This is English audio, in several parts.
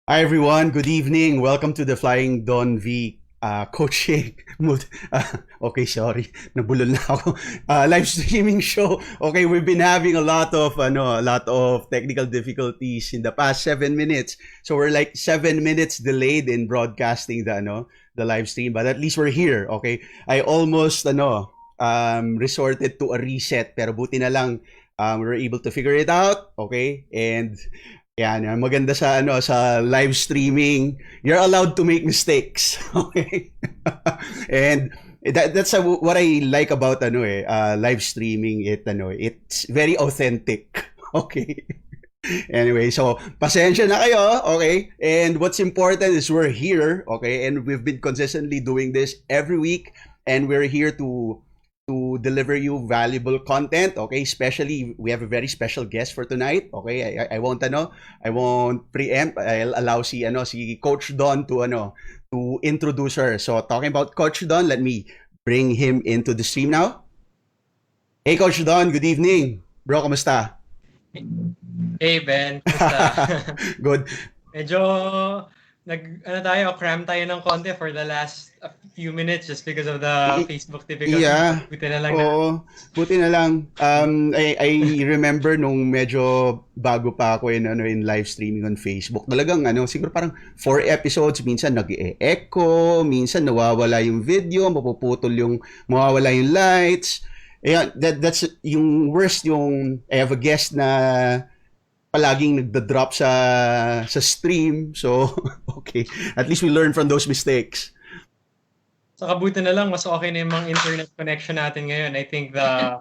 Hi everyone, good evening. Welcome to the FlyingDonV coaching mood. Okay, sorry, nabulol na ako. Live streaming show. Okay, we've been having a lot of technical difficulties in the past 7 minutes. So we're like 7 minutes delayed in broadcasting the live stream, but at least we're here. Okay, I almost resorted to a reset, pero buti na lang we were able to figure it out. Okay, and yan, yan. Maganda sa live streaming. You're allowed to make mistakes. Okay? And that's what I like about live streaming. It's very authentic. Okay? Anyway, so pasensya na kayo, okay? And what's important is we're here, okay? And we've been consistently doing this every week, and we're here to deliver you valuable content, okay? Especially we have a very special guest for tonight, okay? I won't preempt. I'll allow si Coach Don to introduce her. So talking about Coach Don, let me bring him into the stream now. Hey Coach Don, good evening. Bro, kamusta? Hey Ben, kumusta? Good. Medyo cram tayo ng konti for the last few minutes just because of the Facebook difficulties. Yeah. Buti na lang Oo. Buti na lang. I remember nung medyo bago pa ako in live streaming on Facebook. Talagang siguro parang 4 episodes, minsan nag-e-echo, minsan nawawala yung video, mawawala yung lights. Ayan, that's yung worst. Yung I have a guest na palaging nagda-drop sa stream. So, okay. At least we learn from those mistakes. Saka buti na lang, mas okay na yung mga internet connection natin ngayon. I think the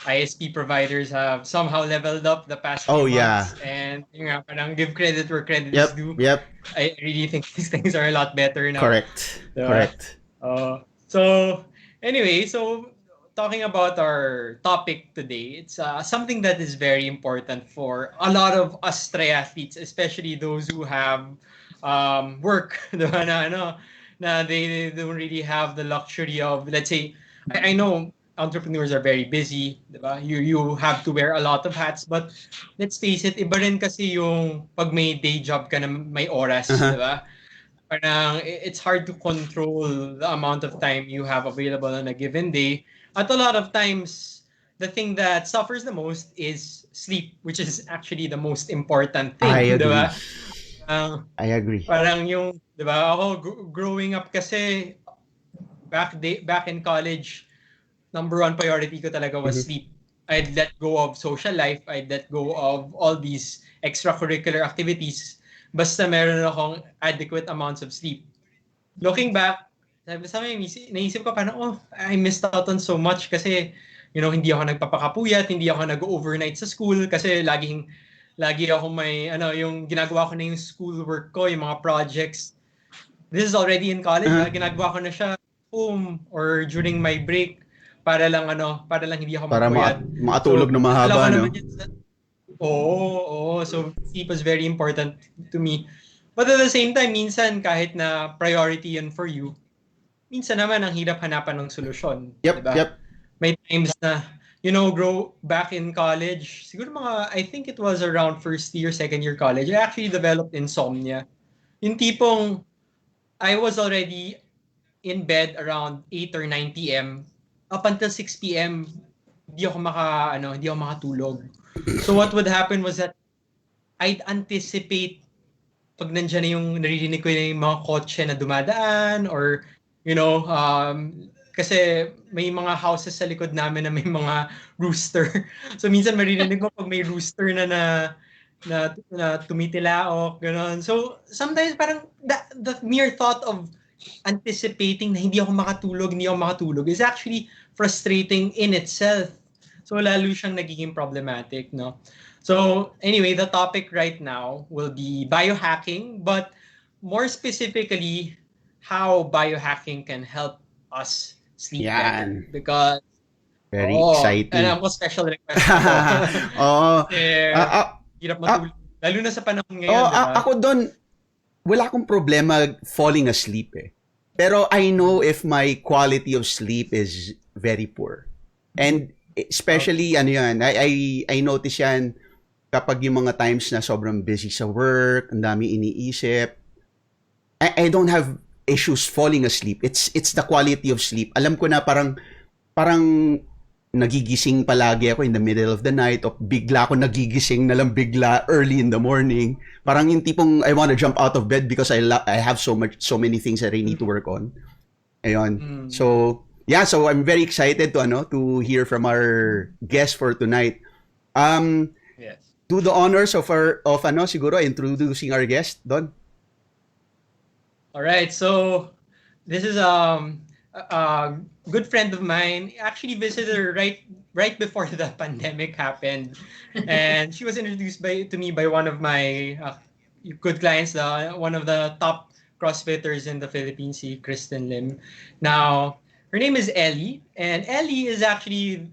ISP providers have somehow leveled up the past few months. And yung nga, parang give credit where credit is due. Yep. I really think these things are a lot better now. Correct. Correct. So, anyway, talking about our topic today, it's something that is very important for a lot of us triathletes, especially those who have work, diba, na they don't really have the luxury of, let's say, I know entrepreneurs are very busy, diba? You have to wear a lot of hats, but let's face it, iba rin kasi yung pag may day job ka na may oras, diba? Parang it's hard to control the amount of time you have available on a given day. At a lot of times, the thing that suffers the most is sleep, which is actually the most important thing. I agree. Diba? I agree. Parang yung, diba, ako growing up kasi, back in college, number one priority ko talaga was sleep. I'd let go of social life. I'd let go of all these extracurricular activities. Basta meron akong adequate amounts of sleep. Looking back, naisip ko parang, I missed out on so much kasi, hindi ako nagpapakapuyat, hindi ako nag-overnight sa school kasi lagi ako may, yung ginagawa ko na yung school work ko, yung mga projects. This is already in college, ginagawa ko na siya home or during my break para lang hindi ako mapuyat. Para makatulog na mahaba, no? So sleep was very important to me. But at the same time, minsan kahit na priority yun for you, minsan naman ang hirap hanapan ng solusyon. Yep, diba? yep. May times na, grow back in college, siguro I think it was around first year, second year college, I actually developed insomnia. Yung tipong, I was already in bed around 8 or 9 p.m. Up until 6 p.m., hindi ako makatulog. So what would happen was that I'd anticipate pag nandiyan na yung naririnig ko yung mga kotse na dumadaan or kasi may mga houses sa likod namin na may mga rooster. So minsan maririnig mo pag may rooster na tumitilaok, gano'n. So sometimes parang the mere thought of anticipating na hindi ako makatulog is actually frustrating in itself. So lalo siyang nagiging problematic, no? So anyway, the topic right now will be biohacking, but more specifically, how biohacking can help us sleep better. Because very exciting. And ako special request hirap matulog. Lalo na sa panahon ngayon, diba? Ako doon, wala akong problema falling asleep eh. Pero I know if my quality of sleep is very poor. And especially, I notice yan kapag yung mga times na sobrang busy sa work, ang dami iniisip, I don't have issues falling asleep. It's the quality of sleep. Alam ko na parang nagigising palagi ako in the middle of the night o bigla ako nagigising na lang bigla early in the morning. Parang yung tipong I want to jump out of bed because I have so many things that I need to work on. Ayun. Mm. So, yeah, so I'm very excited to hear from our guest for tonight. Um Yes. do the honors of siguro introducing our guest, Don. All right. So this is a good friend of mine. Actually visited her right before the pandemic happened, and she was introduced to me by one of my good clients, one of the top CrossFitters in the Philippines, si Kristen Lim. Now her name is Ellie, and Ellie is actually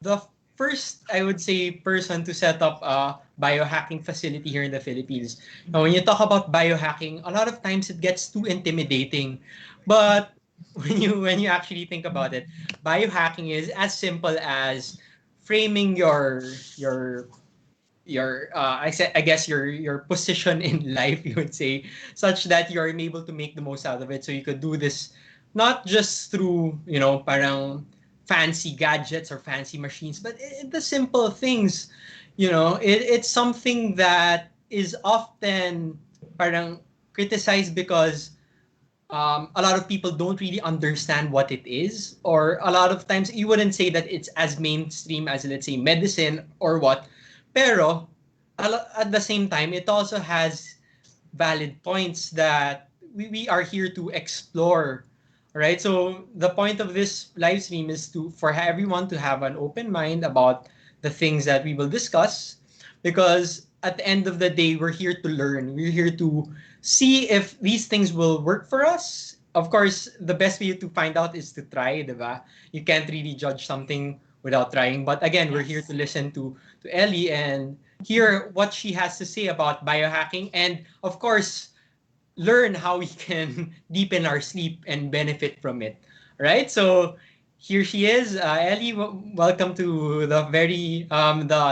the first, I would say, person to set up a biohacking facility here in the Philippines. Now, when you talk about biohacking, a lot of times it gets too intimidating. But when you actually think about it, biohacking is as simple as framing I guess your position in life, you would say, such that you're able to make the most out of it. So you could do this not just through, parang fancy gadgets or fancy machines, but the simple things. It's something that is often parang criticized because a lot of people don't really understand what it is, or a lot of times you wouldn't say that it's as mainstream as, let's say, medicine or what. Pero at the same time, it also has valid points that we are here to explore. Right? So the point of this live stream is for everyone to have an open mind about the things that we will discuss, because at the end of the day, we're here to learn. We're here to see if these things will work for us. Of course, the best way to find out is to try, diba? You can't really judge something without trying. But again, we're here to listen to Ellie and hear what she has to say about biohacking, and of course, learn how we can deepen our sleep and benefit from it. Right? So here she is, Ellie. Welcome to the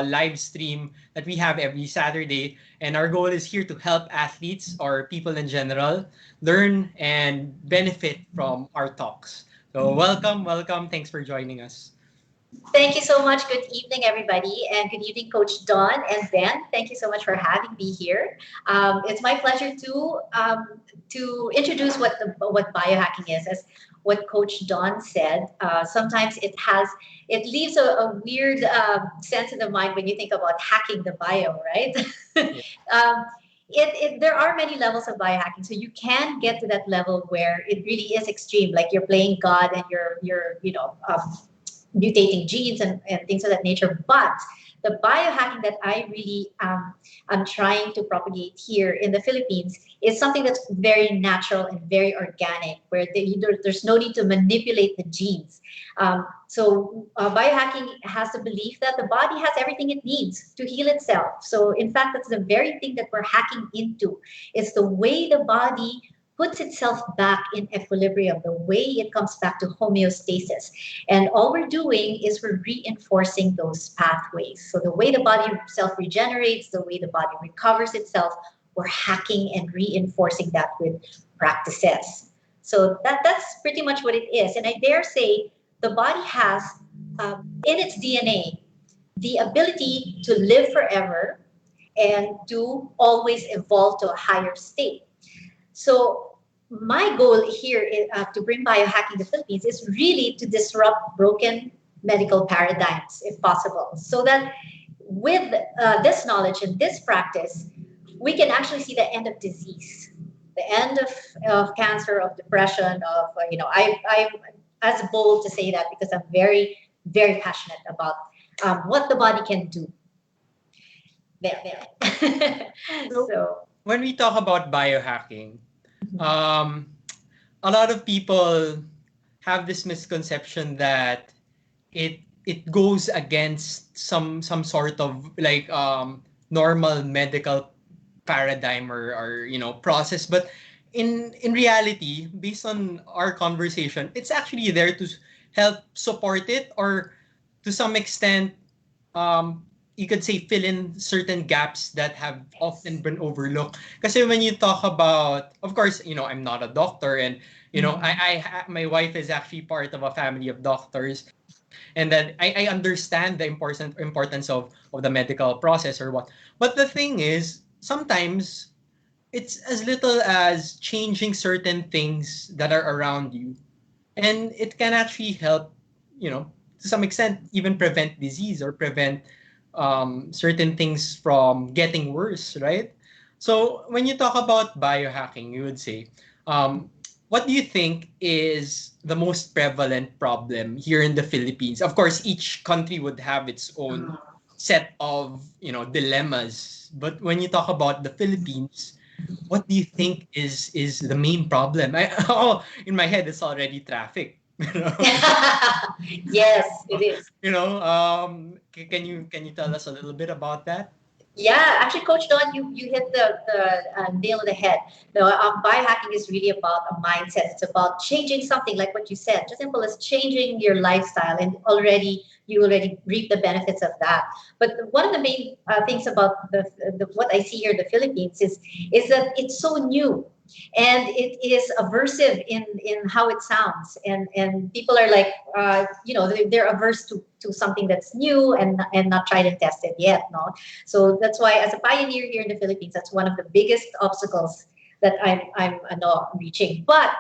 live stream that we have every Saturday, and our goal is here to help athletes or people in general learn and benefit from our talks. So welcome, welcome. Thanks for joining us. Thank you so much. Good evening, everybody, and good evening, Coach Don and Ben. Thank you so much for having me here. It's my pleasure to introduce what biohacking is. As what Coach Don said, sometimes it leaves a weird sense in the mind when you think about hacking the bio, right? Yeah. um, there are many levels of biohacking, so you can get to that level where it really is extreme, like you're playing God and you're mutating genes and things of that nature. But the biohacking that I really am trying to propagate here in the Philippines is something that's very natural and very organic, where there's no need to manipulate the genes. Biohacking has the belief that the body has everything it needs to heal itself. So in fact, that's the very thing that we're hacking into. It's the way the body puts itself back in equilibrium, the way it comes back to homeostasis. And all we're doing is we're reinforcing those pathways. So the way the body self regenerates, the way the body recovers itself, we're hacking and reinforcing that with practices. So that's pretty much what it is. And I dare say the body has in its DNA the ability to live forever and to always evolve to a higher state. So my goal here to bring biohacking to the Philippines is really to disrupt broken medical paradigms, if possible, so that with this knowledge and this practice, we can actually see the end of disease, the end of cancer, of depression, of I'm as bold to say that because I'm very, very passionate about what the body can do. There. So So. when we talk about biohacking, um, a lot of people have this misconception that it goes against some sort of like normal medical paradigm or process, but in reality, based on our conversation, it's actually there to help support it, or to some extent, um you could say fill in certain gaps that have often been overlooked. Because when you talk about, of course, I'm not a doctor, and my wife is actually part of a family of doctors, and then I understand the importance of the medical process or what. But the thing is, sometimes it's as little as changing certain things that are around you, and it can actually help, to some extent, even prevent disease or prevent certain things from getting worse, right? So when you talk about biohacking, you would say, um, what do you think is the most prevalent problem here in the Philippines? Of course, each country would have its own set of, dilemmas. But when you talk about the Philippines, what do you think is the main problem? Oh, in my head, it's already traffic. Yes, it is. Can you tell us a little bit about that? Yeah, actually, Coach Don, you hit the nail on the head. The biohacking is really about a mindset. It's about changing something, like what you said, just simple as changing your lifestyle, and you already reap the benefits of that. But one of the main things about the what I see here in the Philippines is that it's so new, and it is aversive in how it sounds, and people are like, they're averse to something that's new and not tried and tested yet, no. So that's why, as a pioneer here in the Philippines, that's one of the biggest obstacles that I'm reaching. But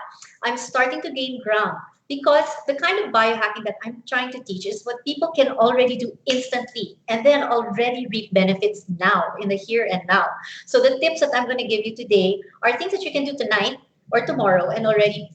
I'm starting to gain ground, because the kind of biohacking that I'm trying to teach is what people can already do instantly, and then already reap benefits now, in the here and now. So the tips that I'm going to give you today are things that you can do tonight or tomorrow, and already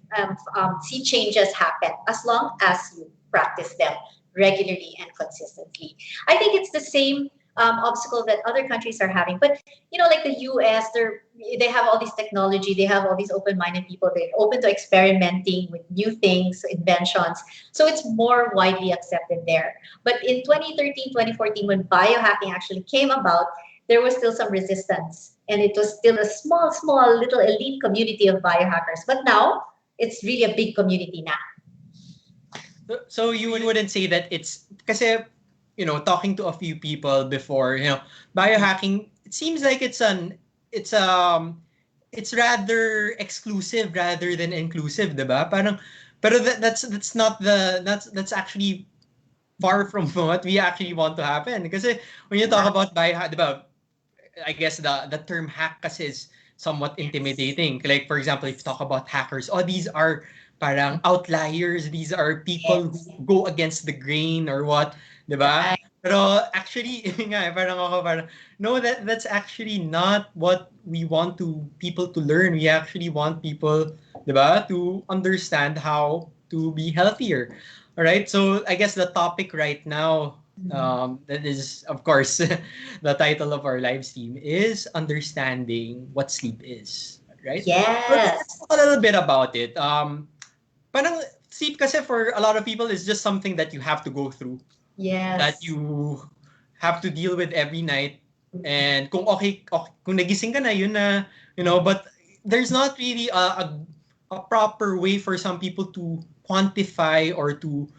see changes happen, as long as you practice them regularly and consistently. I think it's the same obstacle that other countries are having. But like the US, they have all this technology, they have all these open-minded people, they're open to experimenting with new things, inventions. So it's more widely accepted there. But in 2013, 2014, when biohacking actually came about, there was still some resistance. And it was still a small, small little elite community of biohackers. But now it's really a big community now. So you wouldn't say that it's kasi, talking to a few people before, biohacking, it seems like it's it's rather exclusive rather than inclusive, 'di ba? Parang pero that's not that's actually far from what we actually want to happen. Kasi when you talk about biohack, 'di ba? I guess the term hack kasi is somewhat intimidating. Like, for example, if you talk about hackers, oh, these are parang outliers. These are people who Yes. go against the grain or what, 'di ba? Right. Pero actually, yun nga, parang ako parang, no, that's actually not what we want people to learn. We actually want people, 'di ba, to understand how to be healthier. All right. So I guess the topic right now, that is, of course, the title of our live stream is understanding what sleep is, right? So let's Yes. talk a little bit about it. Parang sleep kasi for a lot of people is just something that you have to go through, that Yes. you have to deal with every night. And kung okay kung nagising ka na, yun na, but there's not really a proper way for some people to quantify or to,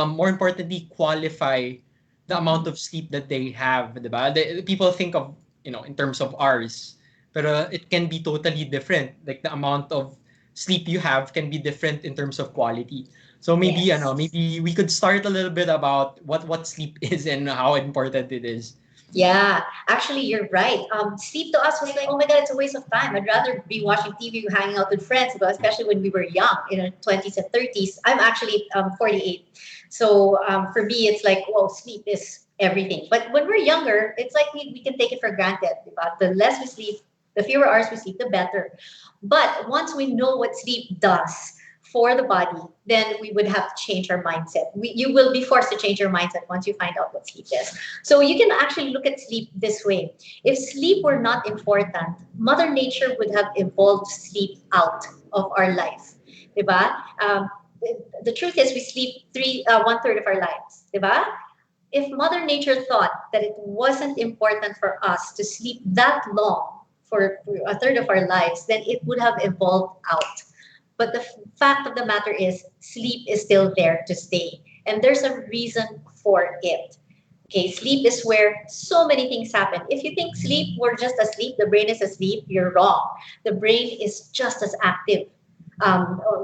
more importantly, qualify the amount of sleep that they have, diba? People think of, in terms of hours, pero it can be totally different. Like the amount of sleep you have can be different in terms of quality. So maybe, Yes. maybe we could start a little bit about what sleep is and how important it is. Yeah, actually, you're right. Sleep to us was like, oh my God, it's a waste of time. I'd rather be watching TV, hanging out with friends, but especially when we were young, in our 20s and 30s. I'm actually 48. So for me, it's like, well, sleep is everything. But when we're younger, it's like we can take it for granted. But the less we sleep, the fewer hours we sleep, the better. But once we know what sleep does for the body, then we would have to change our mindset. You will be forced to change your mindset once you find out what sleep is. So you can actually look at sleep this way. If sleep were not important, Mother Nature would have evolved sleep out of our life. Diba? The truth is we sleep one third of our lives. Diba? If Mother Nature thought that it wasn't important for us to sleep that long for a third of our lives, then it would have evolved out. But the fact of the matter is, sleep is still there to stay. And there's a reason for it. Okay, sleep is where so many things happen. If you think sleep, we're just asleep, the brain is asleep, you're wrong. The brain is just as active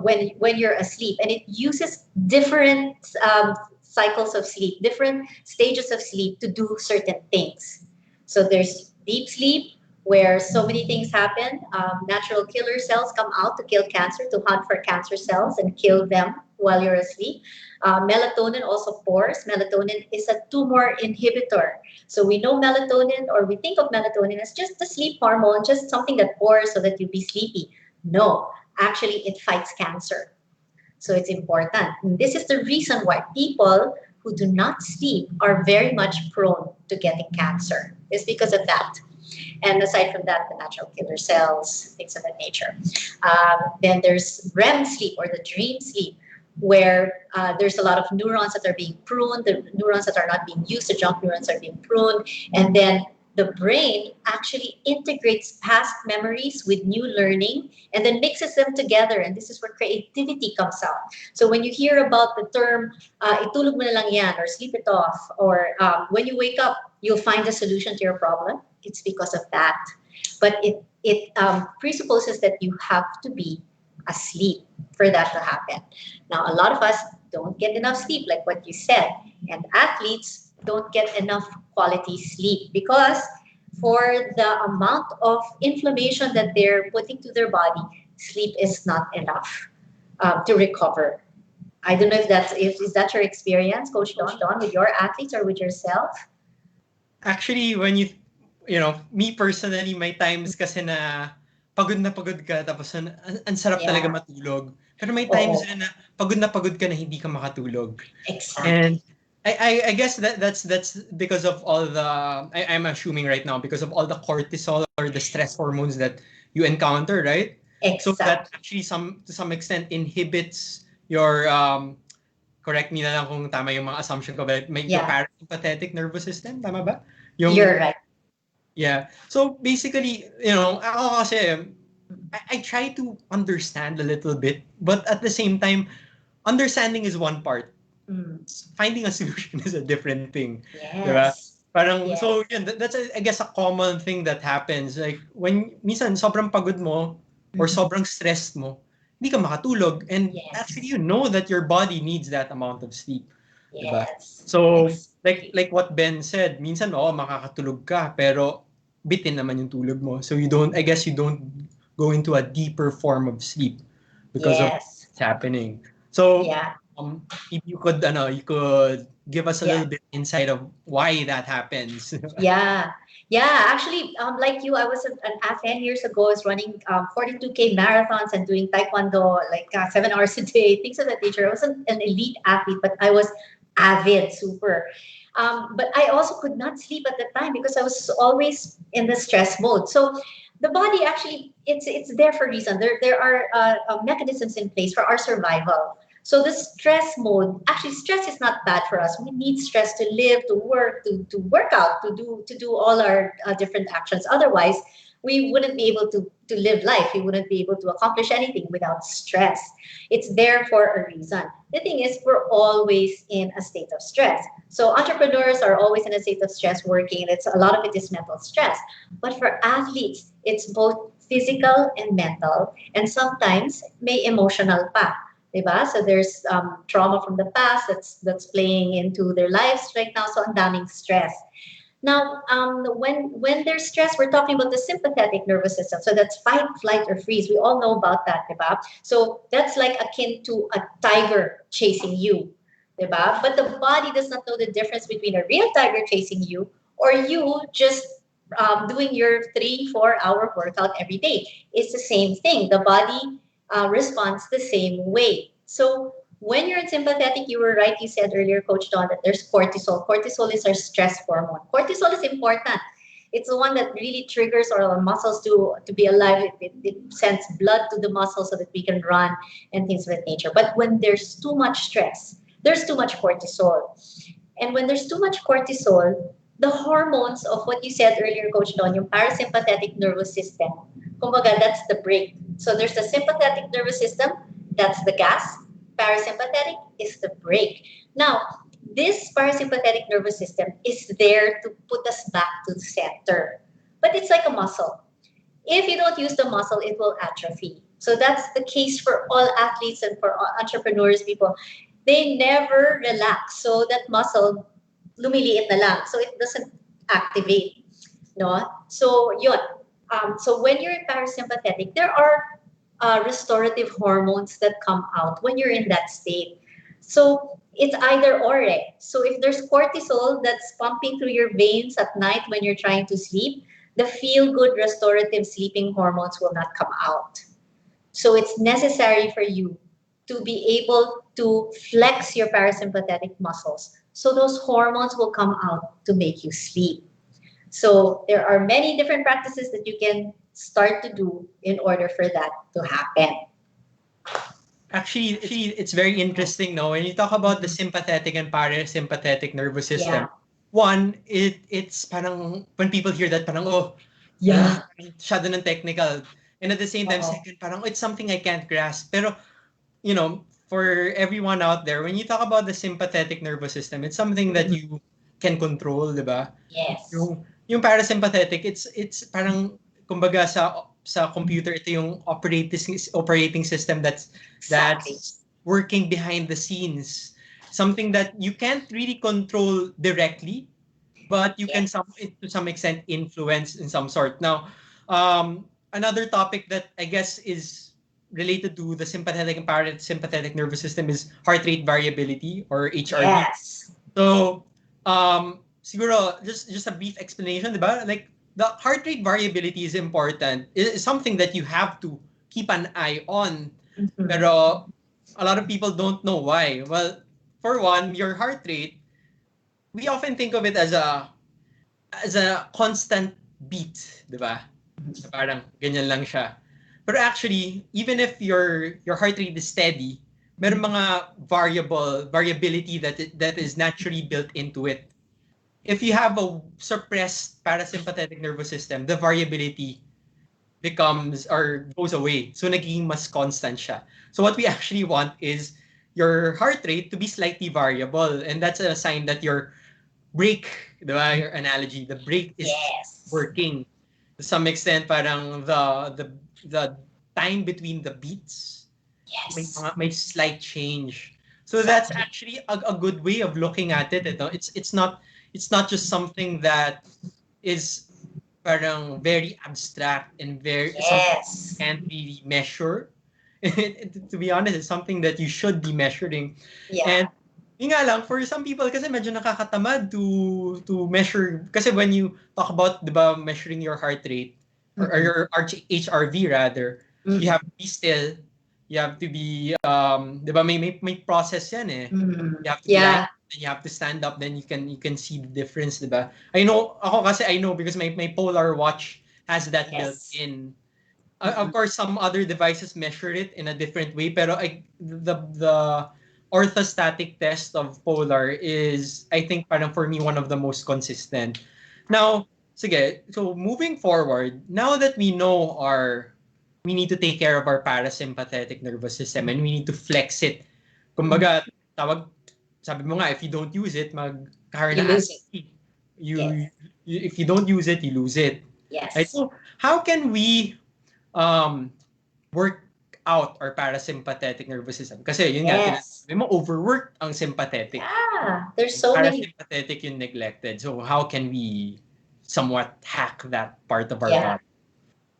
when you're asleep, and it uses different cycles of sleep, different stages of sleep to do certain things. So there's deep sleep where so many things happen. Natural killer cells come out to kill cancer, to hunt for cancer cells and kill them while you're asleep. Melatonin also pours. Melatonin is a tumor inhibitor. So we know melatonin, or we think of melatonin as just a sleep hormone, just something that pours so that you be sleepy. No, actually, it fights cancer. So it's important. And this is the reason why people who do not sleep are very much prone to getting cancer. It's because of that. And aside from that, the natural killer cells, things of that nature. Then there's REM sleep, or the dream sleep, where there's a lot of neurons that are being pruned, the neurons that are not being used, the junk neurons are being pruned. And then the brain actually integrates past memories with new learning and then mixes them together. And this is where creativity comes out. So when you hear about the term, itulog mo na lang yan, or sleep it off, or when you wake up, you'll find a solution to your problem, it's because of that. But it presupposes that you have to be asleep for that to happen. Now, a lot of us don't get enough sleep, like what you said, and athletes don't get enough quality sleep because for the amount of inflammation that they're putting to their body, sleep is not enough to recover. I don't know if is that your experience, Coach Don, with your athletes or with yourself? Actually, me personally, may times kasi na pagod ka, tapos ang sarap talaga Yeah. matulog. Pero may times Oo. na pagod ka na hindi ka makatulog. Exactly. And I guess that's because of all the I'm assuming right now, because of all the cortisol or the stress hormones that you encounter, right? So that Exactly. actually to some extent inhibits your correct me na lang kung tama yung mga assumption ko, but your Yeah, parasympathetic nervous system, tama ba? you're right. Yeah. So basically, ako kasi I try to understand a little bit, but at the same time, understanding is one part. Mm. Finding a solution is a different thing. Diba? Yes. Parang, Yes. so yun, that's, I guess, a common thing that happens. Like, when minsan sobrang pagod mo or Mhm. sobrang stressed mo, hindi ka makatulog. And Yes. actually, you know that your body needs that amount of sleep. Diba? Yes. So, like Exactly. what Ben said, minsan, makakatulog ka, pero bitin naman yung tulog mo. So I guess you don't go into a deeper form of sleep because of Yes. what's happening. So, Yeah. if you could give us a Yeah. little bit insight of why that happens. Yeah. Yeah. Actually, like you, I was an athlete years ago. I was running 42K marathons and doing taekwondo like 7 hours a day, things of that nature. I wasn't an elite athlete, but I was avid, super. But I also could not sleep at the time because I was always in the stress mode. So the body actually, it's there for a reason. There are mechanisms in place for our survival. So the stress mode, actually, stress is not bad for us. We need stress to live, to work, to work out, to do all our different actions. Otherwise, we wouldn't be able to live life. We wouldn't be able to accomplish anything without stress. It's there for a reason. The thing is, we're always in a state of stress. So entrepreneurs are always in a state of stress working. It's a lot of it is mental stress. But for athletes, it's both physical and mental, and sometimes may emotional pa. Diba? So there's trauma from the past that's playing into their lives right now. So ang daming stress. Now, when there's stress, we're talking about the sympathetic nervous system. So that's fight, flight, or freeze. We all know about that, diba? So that's like akin to a tiger chasing you, diba? But the body does not know the difference between a real tiger chasing you or you just doing your 3 4 hour workout every day. It's the same thing. The body responds the same way. So when you're in sympathetic, you were right. You said earlier, Coach Don, that there's cortisol. Cortisol is our stress hormone. Cortisol is important. It's the one that really triggers our muscles to be alive. It sends blood to the muscles so that we can run and things of that nature. But when there's too much stress, there's too much cortisol. And when there's too much cortisol, the hormones of what you said earlier, Coach Don, yung parasympathetic nervous system, kumbaga, that's the brake. So there's the sympathetic nervous system, that's the gas. Parasympathetic is the brake. Now, this parasympathetic nervous system is there to put us back to the center. But it's like a muscle. If you don't use the muscle, it will atrophy. So that's the case for all athletes and for all entrepreneurs, people. They never relax. So that muscle, lumiliit na lang. So it doesn't activate. No? So yun. So when you're parasympathetic, there are restorative hormones that come out when you're in that state. So it's either or. So if there's cortisol that's pumping through your veins at night when you're trying to sleep, the feel good restorative sleeping hormones will not come out. So it's necessary for you to be able to flex your parasympathetic muscles. So those hormones will come out to make you sleep. So there are many different practices that you can start to do in order for that to happen. Actually, it's very interesting, no? When you talk about the sympathetic and parasympathetic nervous system, Yeah. one, it's parang, when people hear that, parang, oh, Yeah. masyado ng technical. And at the same time, Oo. second, parang, oh, it's something I can't grasp. Pero, you know, for everyone out there, when you talk about the sympathetic nervous system, it's something that you can control, di ba? Yes. Yung parasympathetic, it's parang, kumbaga sa computer, ito yung operating system that's Exactly. working behind the scenes. Something that you can't really control directly, but you can Yes. to some extent influence in some sort. Now, another topic that I guess is related to the sympathetic and parasympathetic nervous system is heart rate variability, or HRV. Yes. So, siguro just a brief explanation, diba? Like, the heart rate variability is important. It is something that you have to keep an eye on. Mhm. Pero a lot of people don't know why. Well, for one, your heart rate, we often think of it as a constant beat, di ba? Parang ganyan lang siya. Pero actually, even if your heart rate is steady, meron mga variability that is naturally built into it. If you have a suppressed parasympathetic nervous system, the variability becomes or goes away. So nagiging mas constant siya. So what we actually want is your heart rate to be slightly variable, and that's a sign that your brake, diba, your analogy, the brake is Yes. working. To some extent, parang the time between the beats Yes. may slight change. So that's actually a good way of looking at it. Ito. It's not just something that is parang very abstract and very something you Yes. can't really measure. To be honest, it's something that you should be measuring. Yeah. And yun nga lang, for some people kasi medyo nakakatamad to measure. Kasi when you talk about, di ba, measuring your heart rate, or your HRV rather, you have to be still, you have to be, di ba, may process yan eh. You have to be Yeah. lying, then you have to stand up, then you can see the difference, di ba? I know, ako kasi I know because my Polar watch has that built Yes. in. Of course, some other devices measure it in a different way, pero the orthostatic test of Polar is, I think, parang for me, one of the most consistent. Now, sige, so moving forward, now that we need to take care of our parasympathetic nervous system and we need to flex it. Kumbaga, sabi mo nga, if you don't use it, magkakaroon You na lose it. atrophy. Yes. If you don't use it, you lose it. Yes. Right? So, how can we work out our parasympathetic nervous system? Kasi yun nga, Yes. sabi mo, overworked ang sympathetic. Yeah. There's so many. Parasympathetic yung neglected. So, how can we somewhat hack that part of our Yeah. body?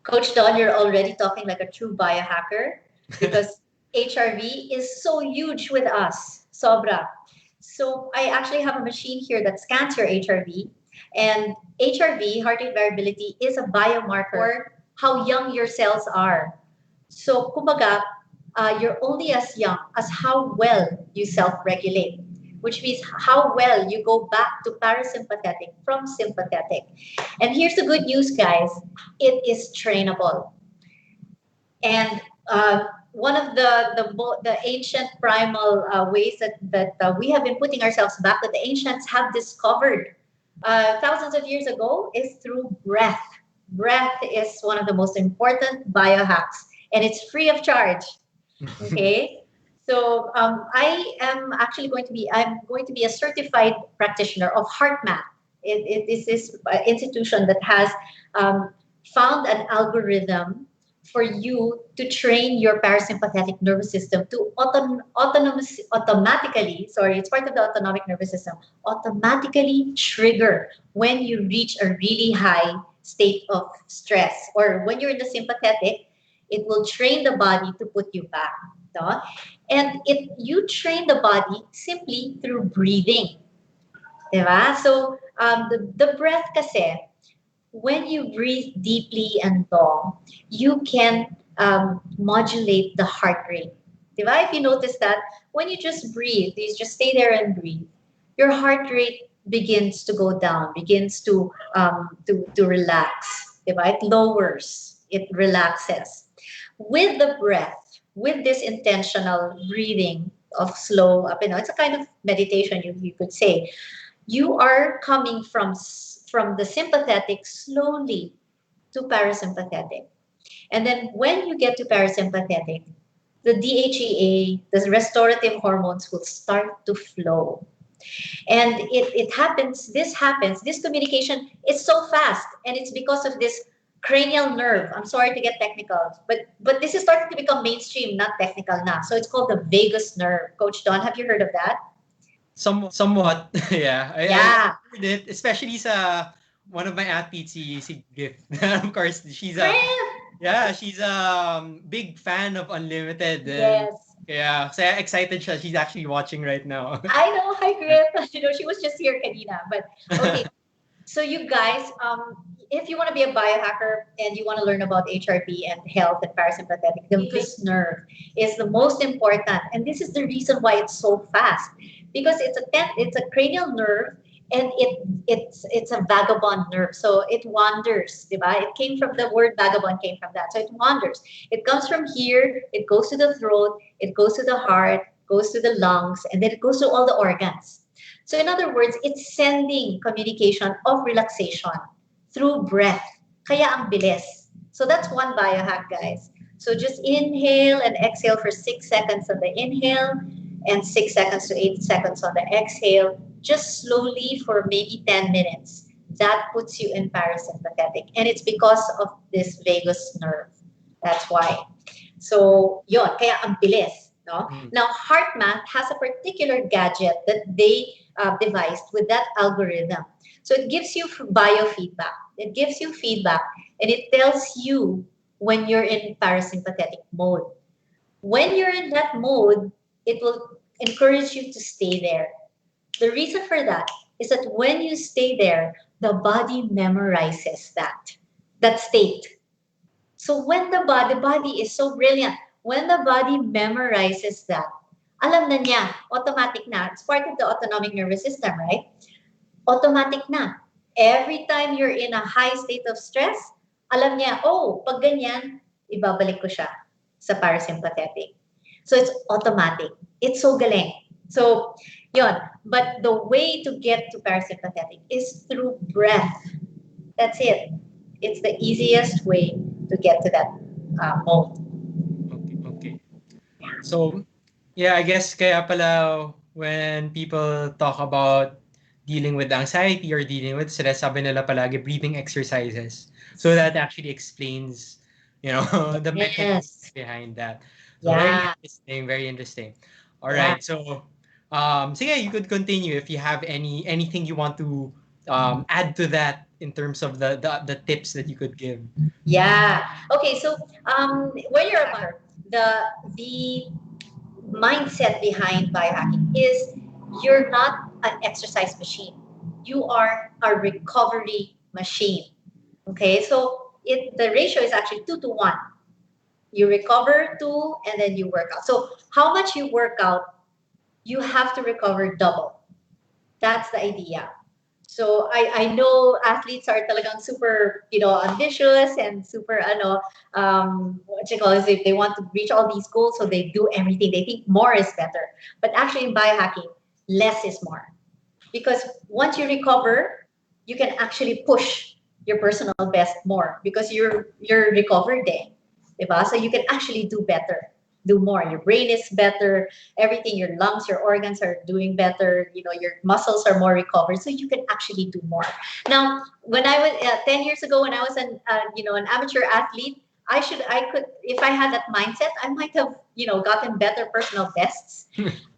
Coach Don, you're already talking like a true biohacker because HRV is so huge with us. Sobra. So I actually have a machine here that scans your HRV. And HRV, heart rate variability, is a biomarker how young your cells are. So kumbaga, you're only as young as how well you self-regulate, which means how well you go back to parasympathetic from sympathetic. And here's the good news, guys. It is trainable. And one of the ancient primal ways that we have been putting ourselves back, that the ancients have discovered thousands of years ago, is through breath. Breath is one of the most important biohacks, and it's free of charge. Okay, So I'm going to be a certified practitioner of HeartMath. It is this institution that has um, found an algorithm for you to train your parasympathetic nervous system to automatically, sorry, it's part of the autonomic nervous system, automatically trigger when you reach a really high state of stress, or when you're in the sympathetic, it will train the body to put you back. No? And you train the body simply through breathing. Diba? So the breath kasi, when you breathe deeply and long, you can modulate the heart rate. Diba? If you notice that, when you just breathe, you just stay there and breathe, your heart rate begins to go down, begins to relax. Diba? It lowers, it relaxes. With the breath, with this intentional breathing of slow up and down, it's a kind of meditation, you could say. You are coming from the sympathetic slowly to parasympathetic. And then when you get to parasympathetic, the DHEA, the restorative hormones will start to flow. And it happens, this communication is so fast, and it's because of this cranial nerve. I'm sorry to get technical, but this is starting to become mainstream, not technical now. So it's called the vagus nerve. Coach Don, have you heard of that? Somewhat, yeah. I Yeah. heard it, especially sa one of my athletes, si Gift. Of course, Griff! she's a big fan of Unlimited. And Yes. yeah, saya excited siya. She's actually watching right now. I know. Hi, Griff. She was just here, Kadina. But okay, so you guys, if you want to be a biohacker and you want to learn about HRP and health and parasympathetic, the vagus nerve is the most important, and this is the reason why it's so fast, because it's a cranial nerve, and it's a vagabond nerve, so it wanders. Diba? It came from the word vagabond, came from that, so it wanders. It comes from here, it goes to the throat, it goes to the heart, goes to the lungs, and then it goes to all the organs. So in other words, it's sending communication of relaxation through breath. Kaya ang bilis. So that's one biohack, guys. So just inhale and exhale for 6 seconds on the inhale and 6 seconds to 8 seconds on the exhale. Just slowly for maybe 10 minutes. That puts you in parasympathetic. And it's because of this vagus nerve. That's why. So, yon, kaya ang bilis. No? Now, HeartMath has a particular gadget that they devised with that algorithm. So it gives you biofeedback. It gives you feedback, and it tells you when you're in parasympathetic mode. When you're in that mode, it will encourage you to stay there. The reason for that is that when you stay there, the body memorizes that state. So when the body is so brilliant. When the body memorizes that, alam na niya, automatic na. It's part of the autonomic nervous system, right? Automatic na. Every time you're in a high state of stress, alam niya, oh, pag ganyan, ibabalik ko siya sa parasympathetic. So it's automatic. It's so galing. So, yon. But the way to get to parasympathetic is through breath. That's it. It's the easiest way to get to that mode. Okay. So, yeah, I guess kaya pala when people talk about dealing with anxiety or dealing with stress, sabi nila palagi breathing exercises. So that actually explains, the mechanism Yes. behind that. So Yeah. very interesting. All Yeah. right. So, sige, you could continue if you have anything you want to add to that in terms of the tips that you could give. Yeah. Okay. So when you're a biohacker, the mindset behind biohacking is you're not an exercise machine. You are a recovery machine. Okay. So the ratio is actually 2 to 1. You recover 2, and then you work out. So how much you work out, you have to recover double. That's the idea. So I know athletes are talagang super, ambitious and super, what you call it, they want to reach all these goals, so they do everything. They think more is better. But actually in biohacking, less is more. Because once you recover, you can actually push your personal best more because you're recovered then. Diba? So you can actually do better do more. Your brain is better, everything, your lungs, your organs are doing better, your muscles are more recovered, so you can actually do more. Now, when I was 10 years ago, when I was an amateur athlete, I could, if I had that mindset, I might have, gotten better personal bests.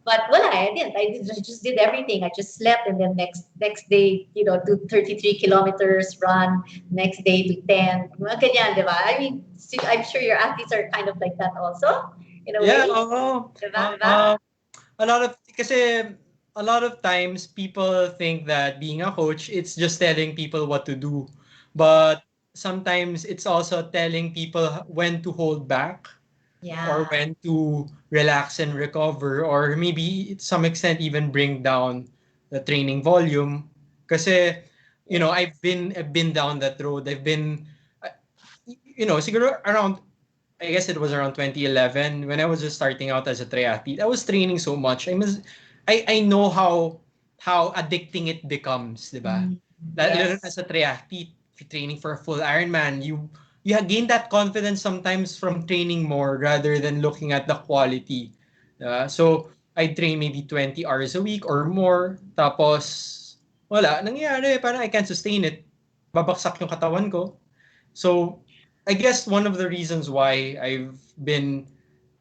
But well, I didn't. Just did everything. I just slept, and then next day, do 33 kilometers run. Next day, do 10. Mga ganyan, di ba? I mean, I'm sure your athletes are kind of like that also, in a Yeah, way. oo. Diba? A lot of kasi a lot of times people think that being a coach it's just telling people what to do. But sometimes it's also telling people when to hold back or Yeah. when to relax and recover or maybe to some extent even bring down the training volume. Kasi I've been down that road. I've been uh, siguro around I guess it was around 2011 when I was just starting out as a triathlete. I was training so much. I know how addicting it becomes, 'di ba? Mm, Lalo na yes. as a triathlete, if you're training for a full Ironman, you gain that confidence sometimes from training more rather than looking at the quality. So I train maybe 20 hours a week or more. Tapos wala, nangyayari, parang I can't sustain it. Babaksak yung katawan ko. So I guess one of the reasons why I've been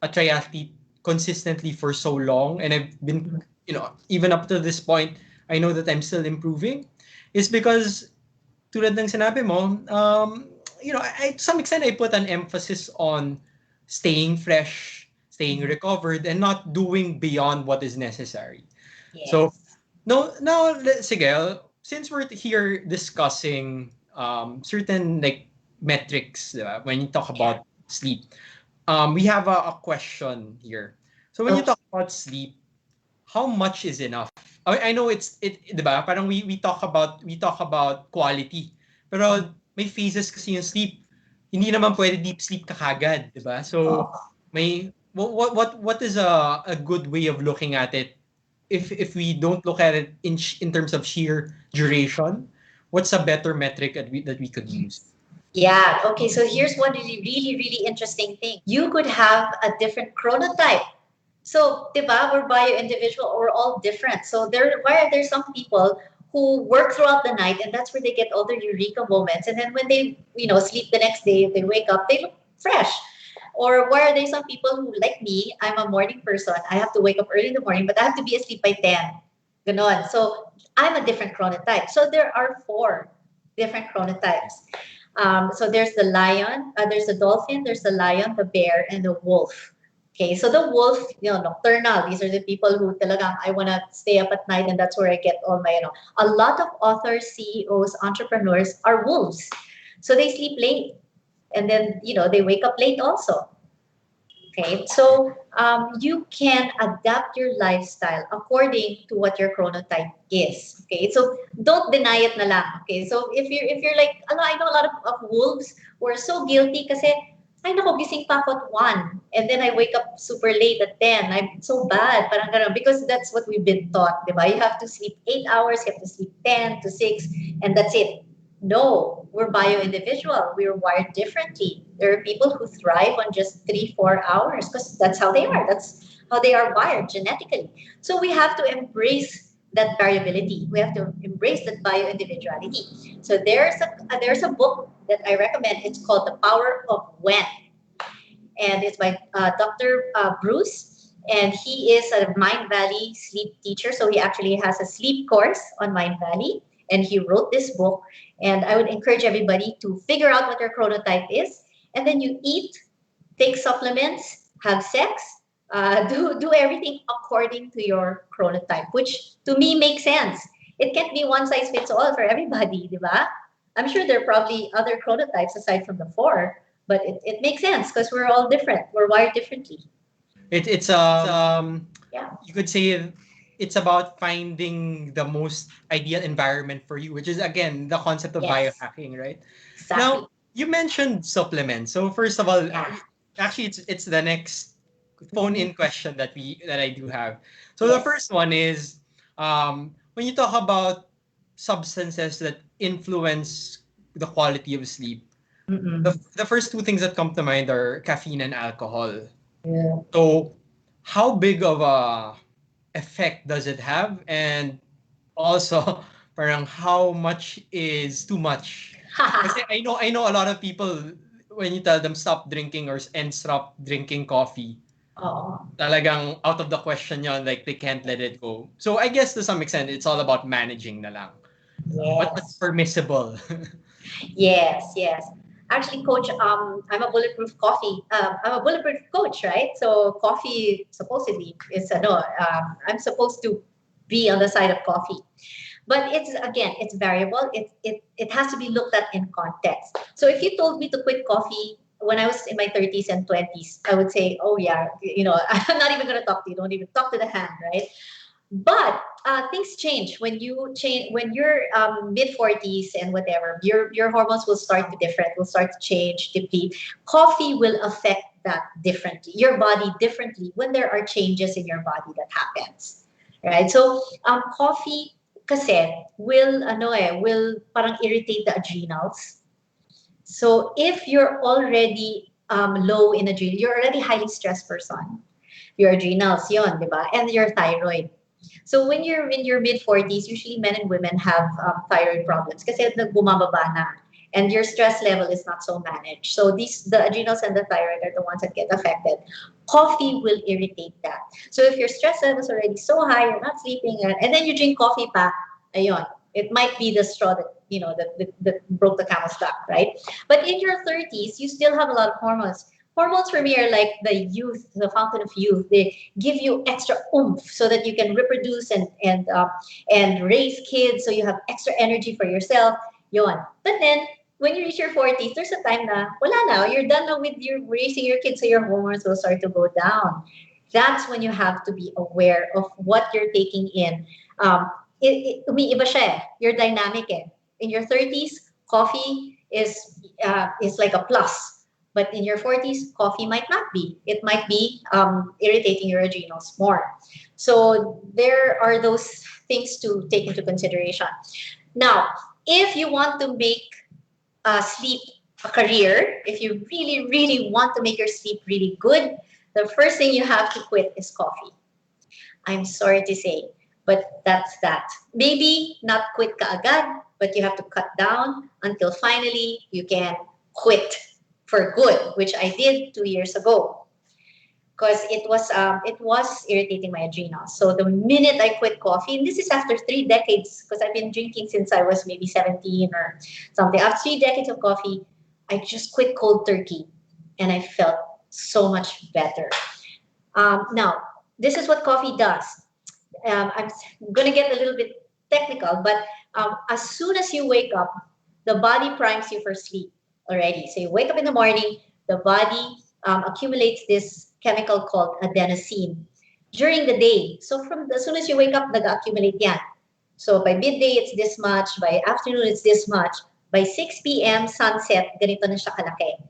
a triathlete consistently for so long and I've been, even up to this point, I know that I'm still improving is because tulad ng sinabi mo, to some extent I put an emphasis on staying fresh, staying recovered, and not doing beyond what is necessary. So Yes. no, now sige, since we're here discussing certain like metrics, when you talk Yeah. about sleep, we have a question here. So when you Okay. talk about sleep, how much is enough? I know diba? Parang we talk about quality. Pero may phases kasi yung sleep. Hindi naman pwede deep sleep ka kagad, diba? So Oh. may what is a good way of looking at it if we don't look at it in terms of sheer duration? What's a better metric that we could use? Yeah. Okay. So here's one really, really, really interesting thing. You could have a different chronotype. So, diba, we're bio-individual, we're all different. So why are there some people who work throughout the night and that's where they get all their eureka moments. And then when they, sleep the next day, they wake up, they look fresh. Or why are there some people who, like me, I'm a morning person. I have to wake up early in the morning, but I have to be asleep by 10. Ganon. So I'm a different chronotype. So there are 4 different chronotypes. So there's the lion, there's the dolphin, there's the lion, the bear, and the wolf. Okay, so the wolf, nocturnal. These are the people who talagang I want to stay up at night, and that's where I get all my, A lot of authors, CEOs, entrepreneurs are wolves, so they sleep late, and then they wake up late also. Okay, so you can adapt your lifestyle according to what your chronotype is. Okay, so don't deny it na lang. Okay, so if you're like, I know a lot of wolves who are so guilty kasi, ay nako, gising pa ako at 1. And then I wake up super late at 10. I'm so bad. Parang ganun. Because that's what we've been taught, di ba? You have to sleep 8 hours, you have to sleep 10 to 6, and that's it. No, we're bio-individual. We're wired differently. There are people who thrive on just 3, 4 hours because that's how they are. That's how they are wired genetically. So we have to embrace that variability. We have to embrace that bio-individuality. So there's a book that I recommend. It's called The Power of When, and it's by Dr. Bruce. And he is a Mind Valley sleep teacher. So he actually has a sleep course on Mind Valley, and he wrote this book. And I would encourage everybody to figure out what your chronotype is, and then you eat, take supplements, have sex, do everything according to your chronotype, which to me makes sense. It can't be one size fits all for everybody, diba? I'm sure there are probably other chronotypes aside from the 4, but it makes sense because we're all different. We're wired differently. It's Yeah. you could say it's about finding the most ideal environment for you, which is again the concept of Yes. biohacking, right? Exactly. Now, you mentioned supplements. So first of all, Yeah. actually it's the next phone Mhm. in question that I do have. So the Yes. first one is when you talk about substances that influence the quality of sleep, Mm-mm. the first two things that come to mind are caffeine and alcohol. Yeah. So, how big of a effect does it have? And also, parang how much is too much? Kasi I know a lot of people when you tell them stop drinking and stop drinking coffee, Oo. talagang out of the question yon, like they can't let it go. So I guess to some extent it's all about managing na lang. What's Yes. permissible? Yes, yes. Actually, coach, I'm a bulletproof coffee. I'm a bulletproof coach, right? So coffee supposedly is no. I'm supposed to be on the side of coffee, but it's again, it's variable. It has to be looked at in context. So if you told me to quit coffee when I was in my 30s and 20s, I would say, oh yeah, I'm not even going to talk to you. Don't even talk to the hand, right? But things change when you change when you're mid 40s and whatever. Your hormones will start to different, will start to change, deplete. Coffee will affect that differently, your body differently when there are changes in your body that happens, right? So coffee kasi will parang irritate the adrenals. So if you're already low in adrenal, you're already highly stressed person. Your adrenals, yon, di ba? And your thyroid. So when you're in your mid 40s, usually men and women have thyroid problems kasi nagbumababa na and your stress level is not so managed. So the adrenals and the thyroid are the ones that get affected. Coffee will irritate that. So if your stress level is already so high, you're not sleeping, and then you drink coffee pa, ayun, it might be the straw that that broke the camel's back, right? But in your 30s, you still have a lot of hormones. Hormones for me are like the youth, the fountain of youth. They give you extra oomph so that you can reproduce and raise kids. So you have extra energy for yourself. Yon. But then when you reach your 40s, there's a time na wala na. You're done now with your raising your kids, so your hormones will start to go down. That's when you have to be aware of what you're taking in. Umiiba siya eh. You're dynamic eh. In your 30s, coffee is like a plus. But in your 40s, coffee might not be. It might be irritating your adrenals more. So there are those things to take into consideration. Now, if you want to make sleep a career, if you really, really want to make your sleep really good, the first thing you have to quit is coffee. I'm sorry to say, but that's that. Maybe not quit kaagad, but you have to cut down until finally you can quit for good, which I did 2 years ago because it was irritating my adrenals. So the minute I quit coffee, and this is after 3 decades, because I've been drinking since I was maybe 17 or something. After 3 decades of coffee, I just quit cold turkey, and I felt so much better. Now, this is what coffee does. I'm going to get a little bit technical, but as soon as you wake up, the body primes you for sleep already. So you wake up in the morning, the body accumulates this chemical called adenosine during the day. So from as soon as you wake up, nag-accumulate yan. So by midday, it's this much. By afternoon, it's this much. By 6 p.m. sunset, ganito na siya kalaki.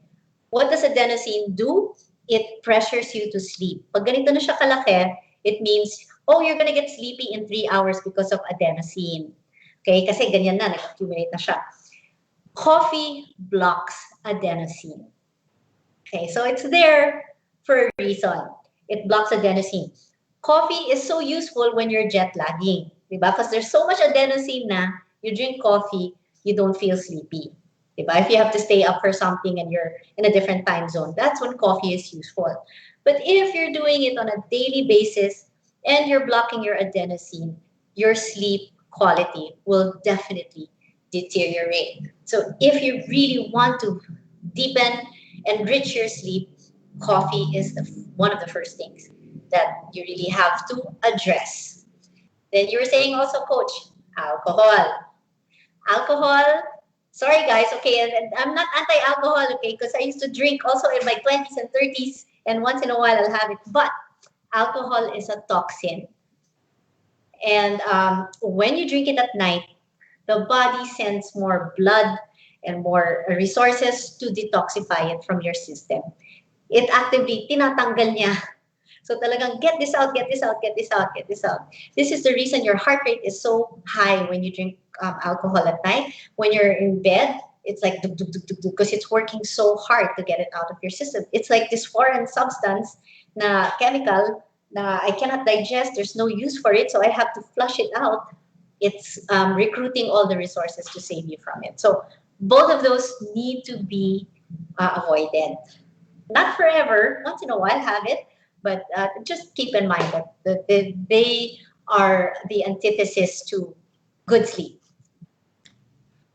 What does adenosine do? It pressures you to sleep. Pag ganito na siya kalaki, it means, oh, you're gonna get sleepy in 3 hours because of adenosine. Okay? Kasi ganyan na, nag-accumulate na siya. Coffee blocks adenosine. Okay, so it's there for a reason. It blocks adenosine. Coffee is so useful when you're jet lagging, diba? Because there's so much adenosine na you drink coffee, you don't feel sleepy. Diba? If you have to stay up for something and you're in a different time zone, that's when coffee is useful. But if you're doing it on a daily basis and you're blocking your adenosine, your sleep quality will definitely deteriorate. So if you really want to deepen, enrich your sleep, coffee is one of the first things that you really have to address. Then you were saying also, coach, alcohol. Alcohol, sorry guys, okay, and I'm not anti-alcohol, okay, because I used to drink also in my 20s and 30s, and once in a while I'll have it. But alcohol is a toxin. And when you drink it at night, the body sends more blood and more resources to detoxify it from your system. It actively tinatanggal niya. So talagang get this out, get this out, get this out, get this out. This is the reason your heart rate is so high when you drink alcohol at night. When you're in bed, it's like because it's working so hard to get it out of your system. It's like this foreign substance na chemical na I cannot digest. There's no use for it, so I have to flush it out. It's recruiting all the resources to save you from it. So both of those need to be avoided. Not forever. Once in a while, have it, but just keep in mind that they are the antithesis to good sleep.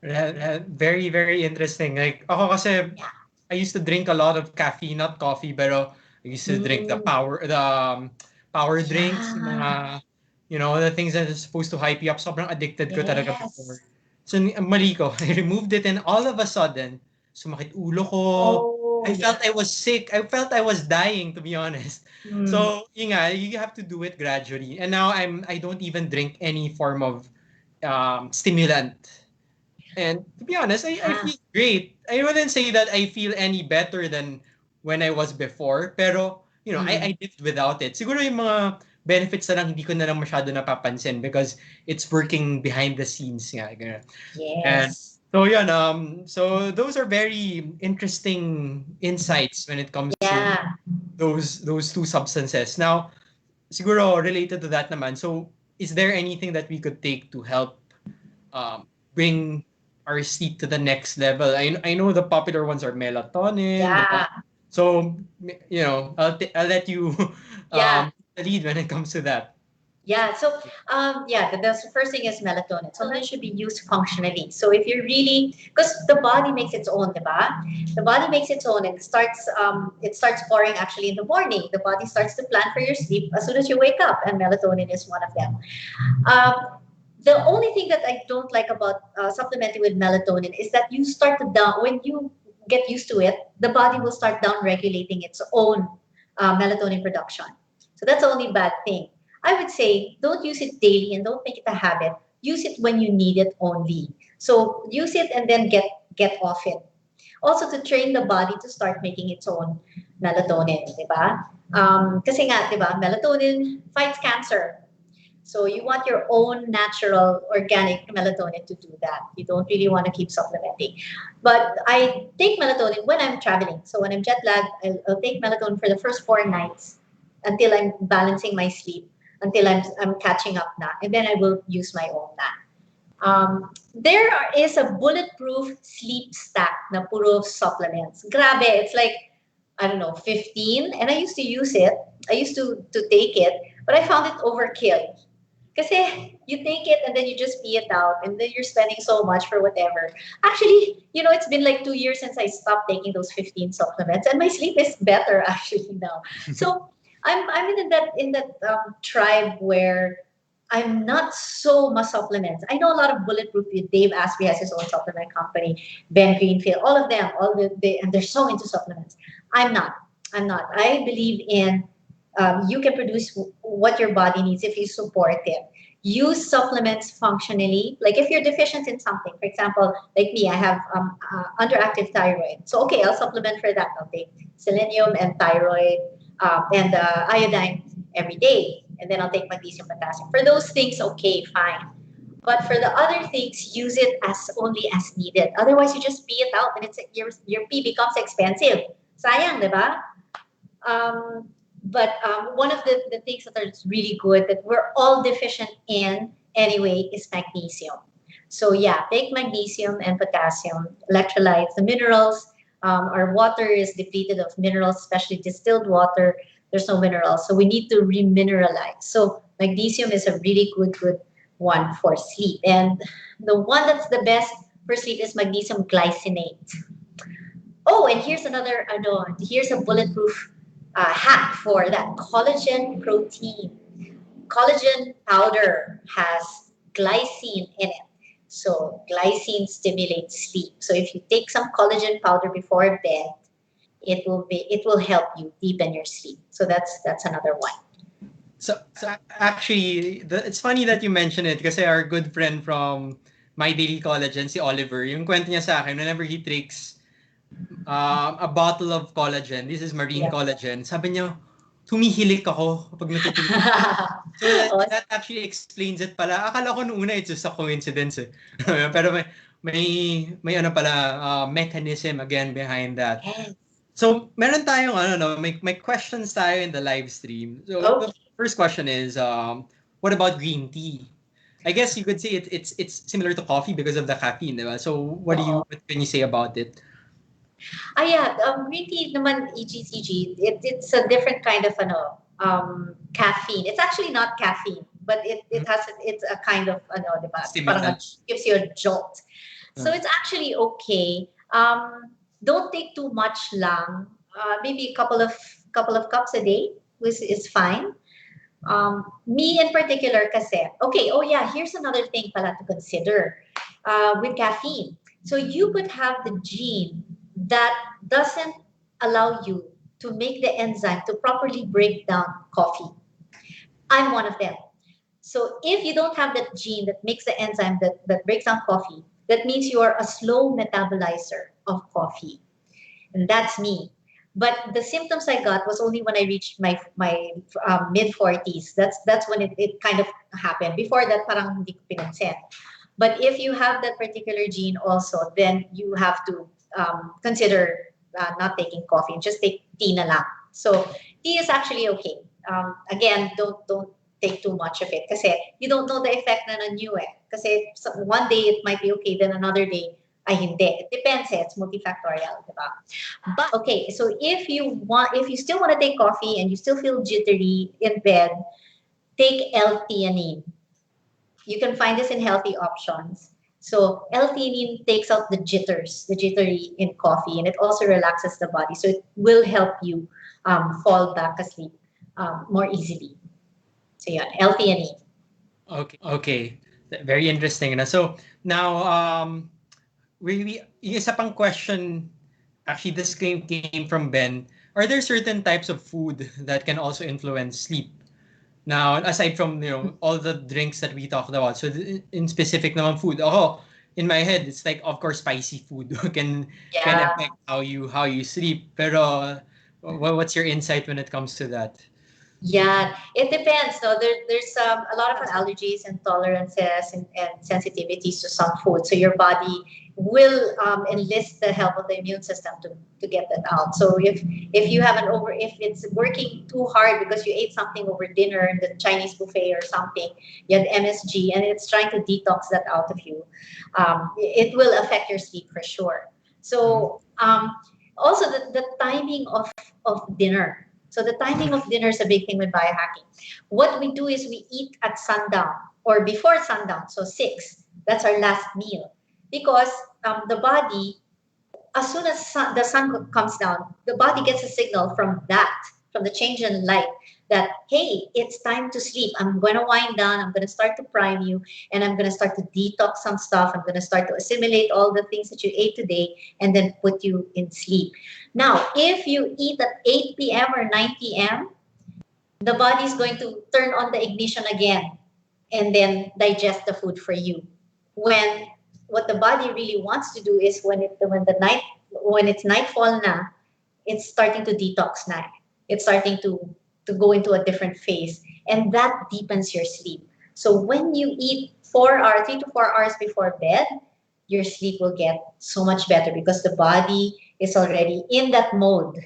Very, very interesting. Like, ako kasi, Yeah. I used to drink a lot of caffeine, not coffee, pero I used to drink Mm, the power drinks, yung yeah. mga, the things that are supposed to hype you up. Sobrang addicted ko talaga before. Yes. So, mali ko. I removed it and all of a sudden, sumakit ulo ko. Oh, I yeah. felt I was sick. I felt I was dying, to be honest. Mm. So, yun nga, you have to do it gradually. And now I don't even drink any form of stimulant. And to be honest, I Yeah. feel great. I wouldn't say that I feel any better than when I was before. Pero, I Mm. did without it. Siguro yung mga benefits na lang hindi ko na lang masyado napapansin because it's working behind the scenes nga. Ganun. And Yes. so yun, so those are very interesting insights when it comes to Yeah. those two substances. Now, siguro related to that naman, so is there anything that we could take to help bring our sleep to the next level? I know the popular ones are melatonin, Yeah. diba? So, I'll let you Yeah. lead when it comes to that. Yeah. So, yeah, the first thing is melatonin. Melatonin should be used functionally. So, if you're really, because the body makes its own, diba? The body makes its own, and it starts pouring actually in the morning. The body starts to plan for your sleep as soon as you wake up, and melatonin is one of them. Um, the only thing that I don't like about supplementing with melatonin is that you start to down when you get used to it, the body will start down regulating its own melatonin production. So that's the only bad thing. I would say don't use it daily and don't make it a habit. Use it when you need it only. So use it and then get off it. Also to train the body to start making its own melatonin, di ba? Kasi nga, di ba, melatonin fights cancer. So you want your own natural organic melatonin to do that. You don't really want to keep supplementing. But I take melatonin when I'm traveling. So when I'm jet lagged, I'll take melatonin for the first 4 nights until I'm balancing my sleep, until I'm catching up na. And then I will use my own na. There is a bulletproof sleep stack na puro supplements. Grabe, it's like, I don't know, 15. And I used to use it. I used to take it, but I found it overkill. Kasi you take it and then you just pee it out and then you're spending so much for whatever. Actually, it's been like 2 years since I stopped taking those 15 supplements and my sleep is better actually now. So I'm in that tribe where I'm not so much supplements. I know a lot of Bulletproof. Dave Asprey has his own supplement company. Ben Greenfield, all of them, and they're so into supplements. I'm not. I'm not. I believe in you can produce what your body needs if you support it. Use supplements functionally. Like if you're deficient in something, for example, like me, I have underactive thyroid. So okay, I'll supplement for that. I'll take selenium and thyroid and iodine every day, and then I'll take magnesium, potassium. For those things, okay, fine. But for the other things, use it as only as needed. Otherwise, you just pee it out, and your pee becomes expensive. Sayang, diba? But one of the things that are really good that we're all deficient in anyway is magnesium. So yeah, take magnesium and potassium, electrolytes, the minerals. Our water is depleted of minerals, especially distilled water. There's no minerals, so we need to remineralize. So magnesium is a really good one for sleep. And the one that's the best for sleep is magnesium glycinate. Oh, and here's another, here's a bulletproof hack for that collagen protein. Collagen powder has glycine in it. So glycine stimulates sleep. So if you take some collagen powder before bed, it will help you deepen your sleep. So that's another one. So actually, it's funny that you mention it kasi our good friend from My Daily Collagen, si Oliver, yung kwento niya sa akin, whenever he takes a bottle of collagen, this is marine Yeah. collagen, sabi niya, tumihilik ako kapag natutulog. So Oh, that actually explains it pala. Akala ko nung una it's just a coincidence eh. Pero may ano pala, mechanism again behind that. yes. So, meron tayong may questions tayo in the live stream. So, the Okay. first question is, what about green tea? I guess you could say it's similar to coffee because of the caffeine, diba? So, Oo. what can you say about it? Yeah, green tea naman, EGCG, it's a different kind of caffeine. It's actually not caffeine, but Mhm. it's a kind of diba? Parang Stimulant. gives you a jolt. So Uh, it's actually okay. Don't take too much lang. Maybe a couple of cups a day is fine. Me in particular kasi, okay, oh yeah, here's another thing pala to consider with caffeine. So you could have the gene that doesn't allow you to make the enzyme to properly break down coffee. I'm one of them. So if you don't have that gene that makes the enzyme that breaks down coffee, that means you are a slow metabolizer of coffee. And that's me. But the symptoms I got was only when I reached my mid 40s. That's when it kind of happened. Before that, parang hindi ko pinansin. But if you have that particular gene also, then you have to consider not taking coffee. Just take tea na lang. So tea is actually okay. Again, don't take too much of it kasi you don't know the effect na new eh. Kasi one day it might be okay, then another day ay hindi. It depends eh. It's multifactorial, diba? But okay, so if you still want to take coffee and you still feel jittery in bed, take L-theanine. You can find this in healthy options. So L-theanine takes out the jitters, the jittery in coffee, and it also relaxes the body. So it will help you fall back asleep more easily. So yeah, L-theanine. Okay. Very interesting. Na. So, now, yung isa pang question, actually, this came from Ben. Are there certain types of food that can also influence sleep? Now, aside from all the drinks that we talked about, so in specific naman food, in my head it's like of course spicy food can Yeah. affect how you sleep. Pero what's your insight when it comes to that? Yeah, it depends. No, there's a lot of allergies and tolerances and sensitivities to some food. So your body will enlist the help of the immune system to get that out. So if you have if it's working too hard because you ate something over dinner in the Chinese buffet or something, you had MSG and it's trying to detox that out of you, it will affect your sleep for sure. Mhm. So also the timing of dinner. So the timing of dinner is a big thing with biohacking. What we do is we eat at sundown or before sundown, so 6. That's our last meal. Because the body, as soon as the sun comes down, the body gets a signal from the change in light, that, hey, it's time to sleep. I'm going to wind down. I'm going to start to prime you, and I'm going to start to detox some stuff. I'm going to start to assimilate all the things that you ate today and then put you in sleep. Now, if you eat at 8 p.m. or 9 p.m., the body is going to turn on the ignition again and then digest the food for you. When what the body really wants to do is when it's nightfall na, it's starting to detox na. It's starting to go into a different phase, and that deepens your sleep. So when you eat 4 hours, 3 to 4 hours before bed, your sleep will get so much better because the body is already in that mode.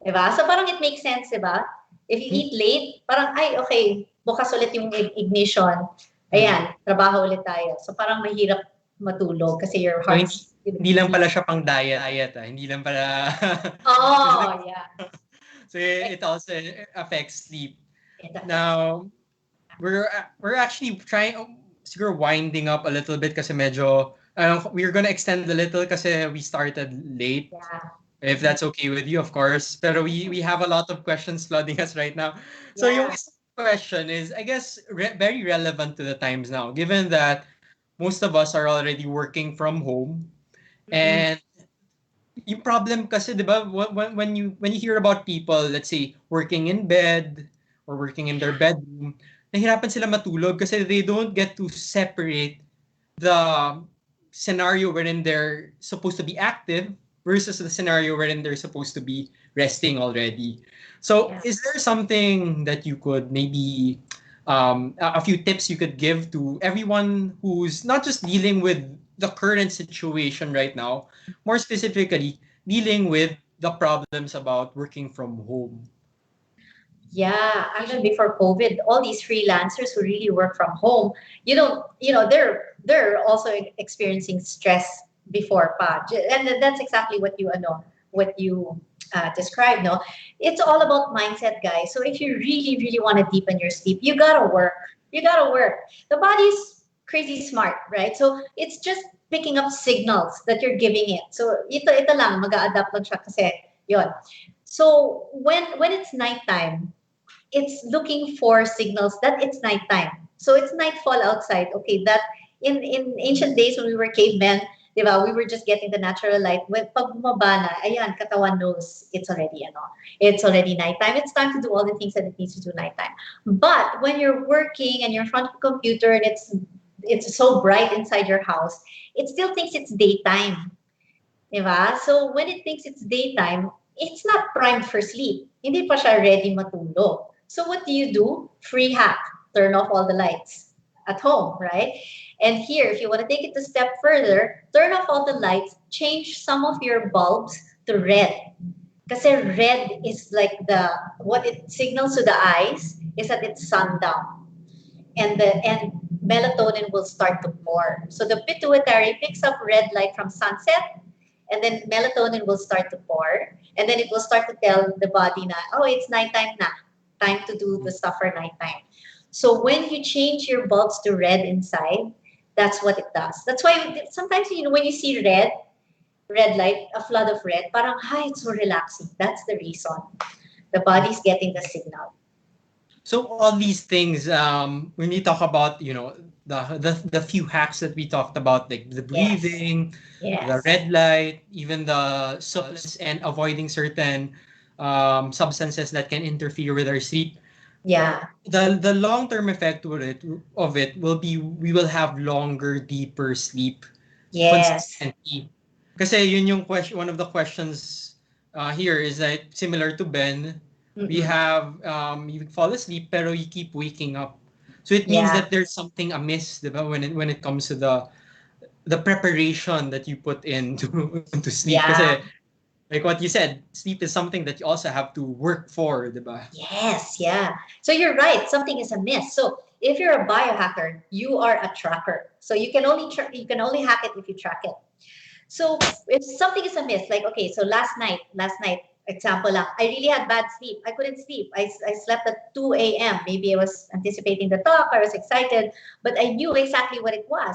Diba? So parang it makes sense, diba? If you eat late, parang, ay, okay, bukas ulit yung ignition. Mm. Ayan, trabaho ulit tayo. So parang mahirap matulog kasi your So hindi heart's hindi lang pala siya pang diet, hindi lang pala Oh, yeah. so it also affects sleep. It affects. Now, we're actually trying siguro winding up a little bit kasi medyo we're gonna extend a little kasi we started late. Yeah. If that's okay with you, of course. Pero we have a lot of questions flooding us right now. So yung Yeah. isang question is, I guess, very relevant to the times now, given that most of us are already working from home. Mm-mm. And yung problem kasi, di ba, when you hear about people, let's say, working in bed or working in their bedroom, nahirapan sila matulog kasi they don't get to separate the scenario wherein they're supposed to be active versus the scenario wherein they're supposed to be resting already. So, Yeah. is there something that you could maybe a few tips you could give to everyone who's not just dealing with the current situation right now, more specifically dealing with the problems about working from home. Yeah, even before COVID, all these freelancers who really work from home, they're also experiencing stress before pa. And that's exactly what you described. No, it's all about mindset, guys. So if you really, really want to deepen your sleep, you gotta work. You gotta work. The body's crazy smart, right? So it's just picking up signals that you're giving it. So ito lang, mag-a-adapt lang siya kasi yon. So when it's nighttime, it's looking for signals that it's nighttime. So it's nightfall outside. Okay, that in ancient days when we were cavemen, di ba, we were just getting the natural light. When pag bumaba na, ayan, katawan knows it's already nighttime. It's time to do all the things that it needs to do nighttime. But when you're working and you're in front of a computer and it's so bright inside your house, it still thinks it's daytime. Diba? So when it thinks it's daytime, it's not primed for sleep. Hindi pa siya ready matulog. So what do? Free hack. Turn off all the lights at home, right? And here, if you want to take it a step further, turn off all the lights, change some of your bulbs to red. Kasi red is like what it signals to the eyes is that it's sundown. And melatonin will start to pour. So the pituitary picks up red light from sunset, and then melatonin will start to pour, and then it will start to tell the body na, oh, it's nighttime na, time to do the stuff for nighttime. So when you change your bulbs to red inside, that's what it does. That's why sometimes when you see red light, a flood of red, parang hi, it's so relaxing. That's the reason. The body's getting the signal. So all these things, when we talk about, the few hacks that we talked about, like the Yes. breathing, the Yes. red light, even the supplements and avoiding certain substances that can interfere with our sleep, Yeah. the long term effect of it will be we will have longer, deeper sleep Yes. consistently. Kasi yun yung question, one of the questions here is that similar to Ben, we Mm-mm. have you fall asleep pero you keep waking up. So it means Yeah. that there's something amiss, diba? When it comes to the preparation that you put into into sleep. Yeah. Kasi like what you said, sleep is something that you also have to work for, diba? Yes, yeah. So you're right. Something is amiss. So if you're a biohacker, you are a tracker. So you can only hack it if you track it. So if something is amiss, like okay, so last night, example lang, I really had bad sleep. I couldn't sleep. I slept at 2 a.m. Maybe I was anticipating the talk. I was excited, but I knew exactly what it was.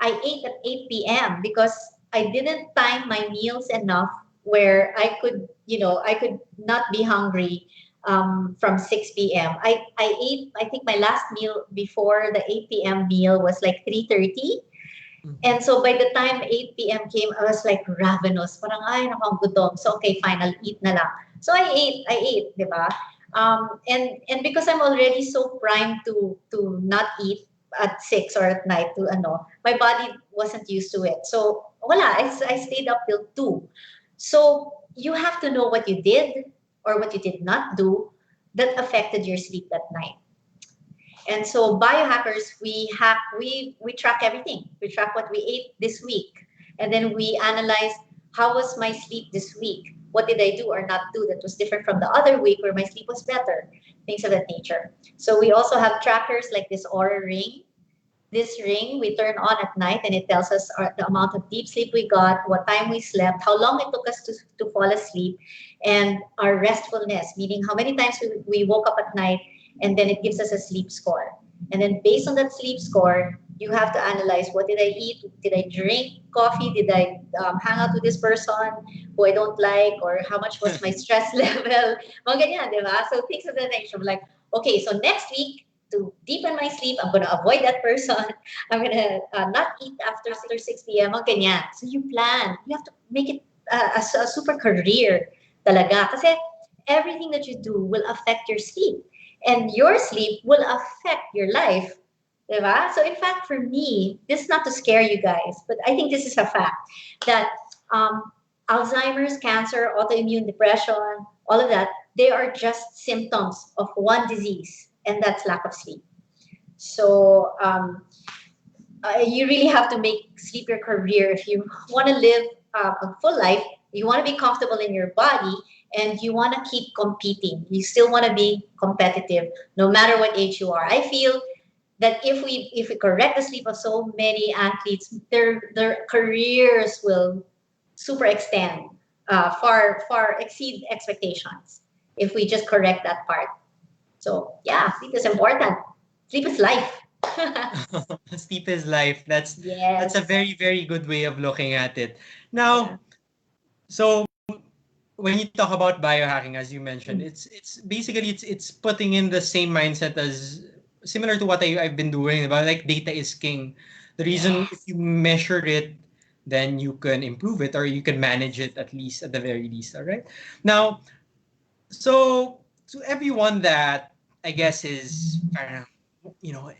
I ate at 8 p.m. because I didn't time my meals enough where I could not be hungry from 6 p.m. I ate, I think my last meal before the 8 p.m. meal was like 3:30. And so by the time 8 p.m. came, I was like ravenous. Parang, ay, nakang gutom. So, okay, fine, I'll eat na lang. So I ate, di ba? And because I'm already so primed to not eat at 6 or at night my body wasn't used to it. So, wala, I stayed up till 2. So, you have to know what you did or what you did not do that affected your sleep that night. And so biohackers, we track everything. We track what we ate this week. And then we analyze how was my sleep this week? What did I do or not do that was different from the other week where my sleep was better? Things of that nature. So we also have trackers like this Aura ring. This ring we turn on at night and it tells us the amount of deep sleep we got, what time we slept, how long it took us to fall asleep, and our restfulness, meaning how many times we woke up at night, and then it gives us a sleep score. And then based on that sleep score, you have to analyze what did I eat? Did I drink coffee? Did I hang out with this person who I don't like? Or how much was my stress level? Mga ganyan, di ba? So things of that nature. Like, okay, so next week, to deepen my sleep, I'm going to avoid that person. I'm going to not eat after 6 p.m. Mga ganyan. So you plan. You have to make it a super career talaga. Kasi everything that you do will affect your sleep. And your sleep will affect your life. Diba? So in fact, for me, this is not to scare you guys, but I think this is a fact that Alzheimer's, cancer, autoimmune depression, all of that, they are just symptoms of one disease, and that's lack of sleep. So you really have to make sleep your career if you want to live a full life. You want to be comfortable in your body, and you want to keep competing. You still want to be competitive no matter what age you are. I feel that if we correct the sleep of so many athletes, their careers will super extend, far exceed expectations if we just correct that part. So yeah, sleep is important. Sleep is life. Steep is life. That's a Yes. very, very good way of looking at it. Yeah. Now, so when you talk about biohacking, as you mentioned, Mm. it's basically it's putting in the same mindset as similar to what I've been doing about like data is king. The reason if Yes. you measure it, then you can improve it or you can manage it at least at the very least. All right. Now, so to everyone that I guess is kind of, you know,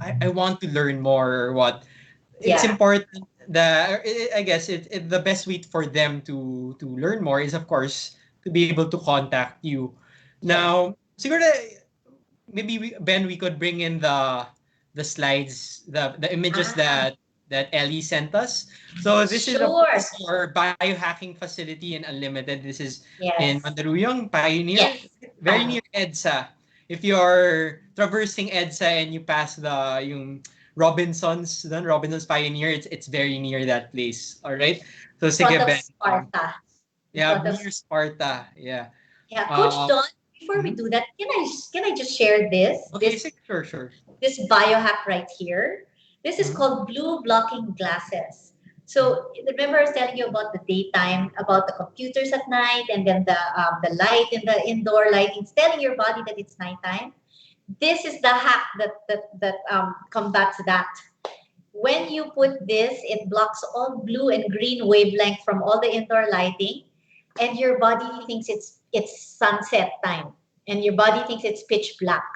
I want to learn more or what, it's Yeah. important that I guess the best way for them to learn more is of course to be able to contact you. Yes. Now, siguro maybe Ben, we could bring in the slides, the images Ah, that Ellie sent us. So this is of sure. course our biohacking facility in Unlimited. This is in Yes. Mandaluyong, Pioneer, Yes. very Fine. near EDSA. If you're traversing EDSA and you pass the yung Robinson's Pioneer, it's very near that place. All right. So In sige front of Ben. Sparta. In Yeah, front of near Sparta. Yeah. Yeah, Coach Um, Don, before we mhm. do that, can I just share this Okay, this sige, sure, sure. this biohack right here? This is Mhm. called blue blocking glasses. Mhm. So remember I was telling you about the daytime, about the computers at night, and then the light in the indoor lighting, it's telling your body that it's nighttime. This is the hack that combats that. When you put this, it blocks all blue and green wavelength from all the indoor lighting, and your body thinks it's sunset time, and your body thinks it's pitch black.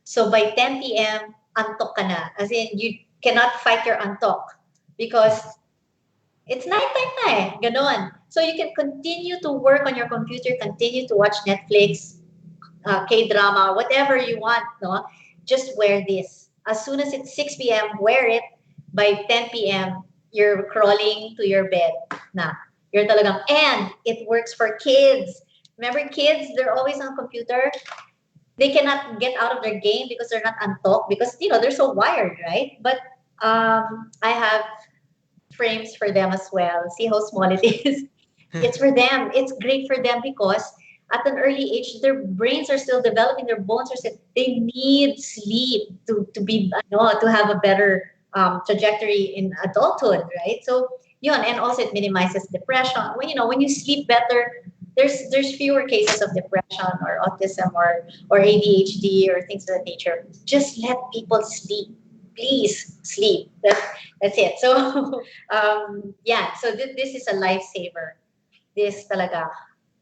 So by 10 p.m., antok ka na. As in, you cannot fight your antok because it's nighttime na eh. Ganon. So you can continue to work on your computer, continue to watch Netflix, K-drama, whatever you want, no? Just wear this. As soon as it's 6 p.m., wear it. By 10 p.m., you're crawling to your bed na. You're talagang, and it works for kids. Remember kids, they're always on computer. They cannot get out of their game because they're not untalked because, they're so wired, right? But I have frames for them as well. See how small it is? It's for them. It's great for them because at an early age, their brains are still developing, their bones are still, they need sleep to have a better trajectory in adulthood, right? So, and also it minimizes depression. When you sleep better, there's fewer cases of depression or autism or ADHD or things of that nature. Just let people sleep. Please sleep. That's it. So, yeah. So this is a lifesaver. This talaga.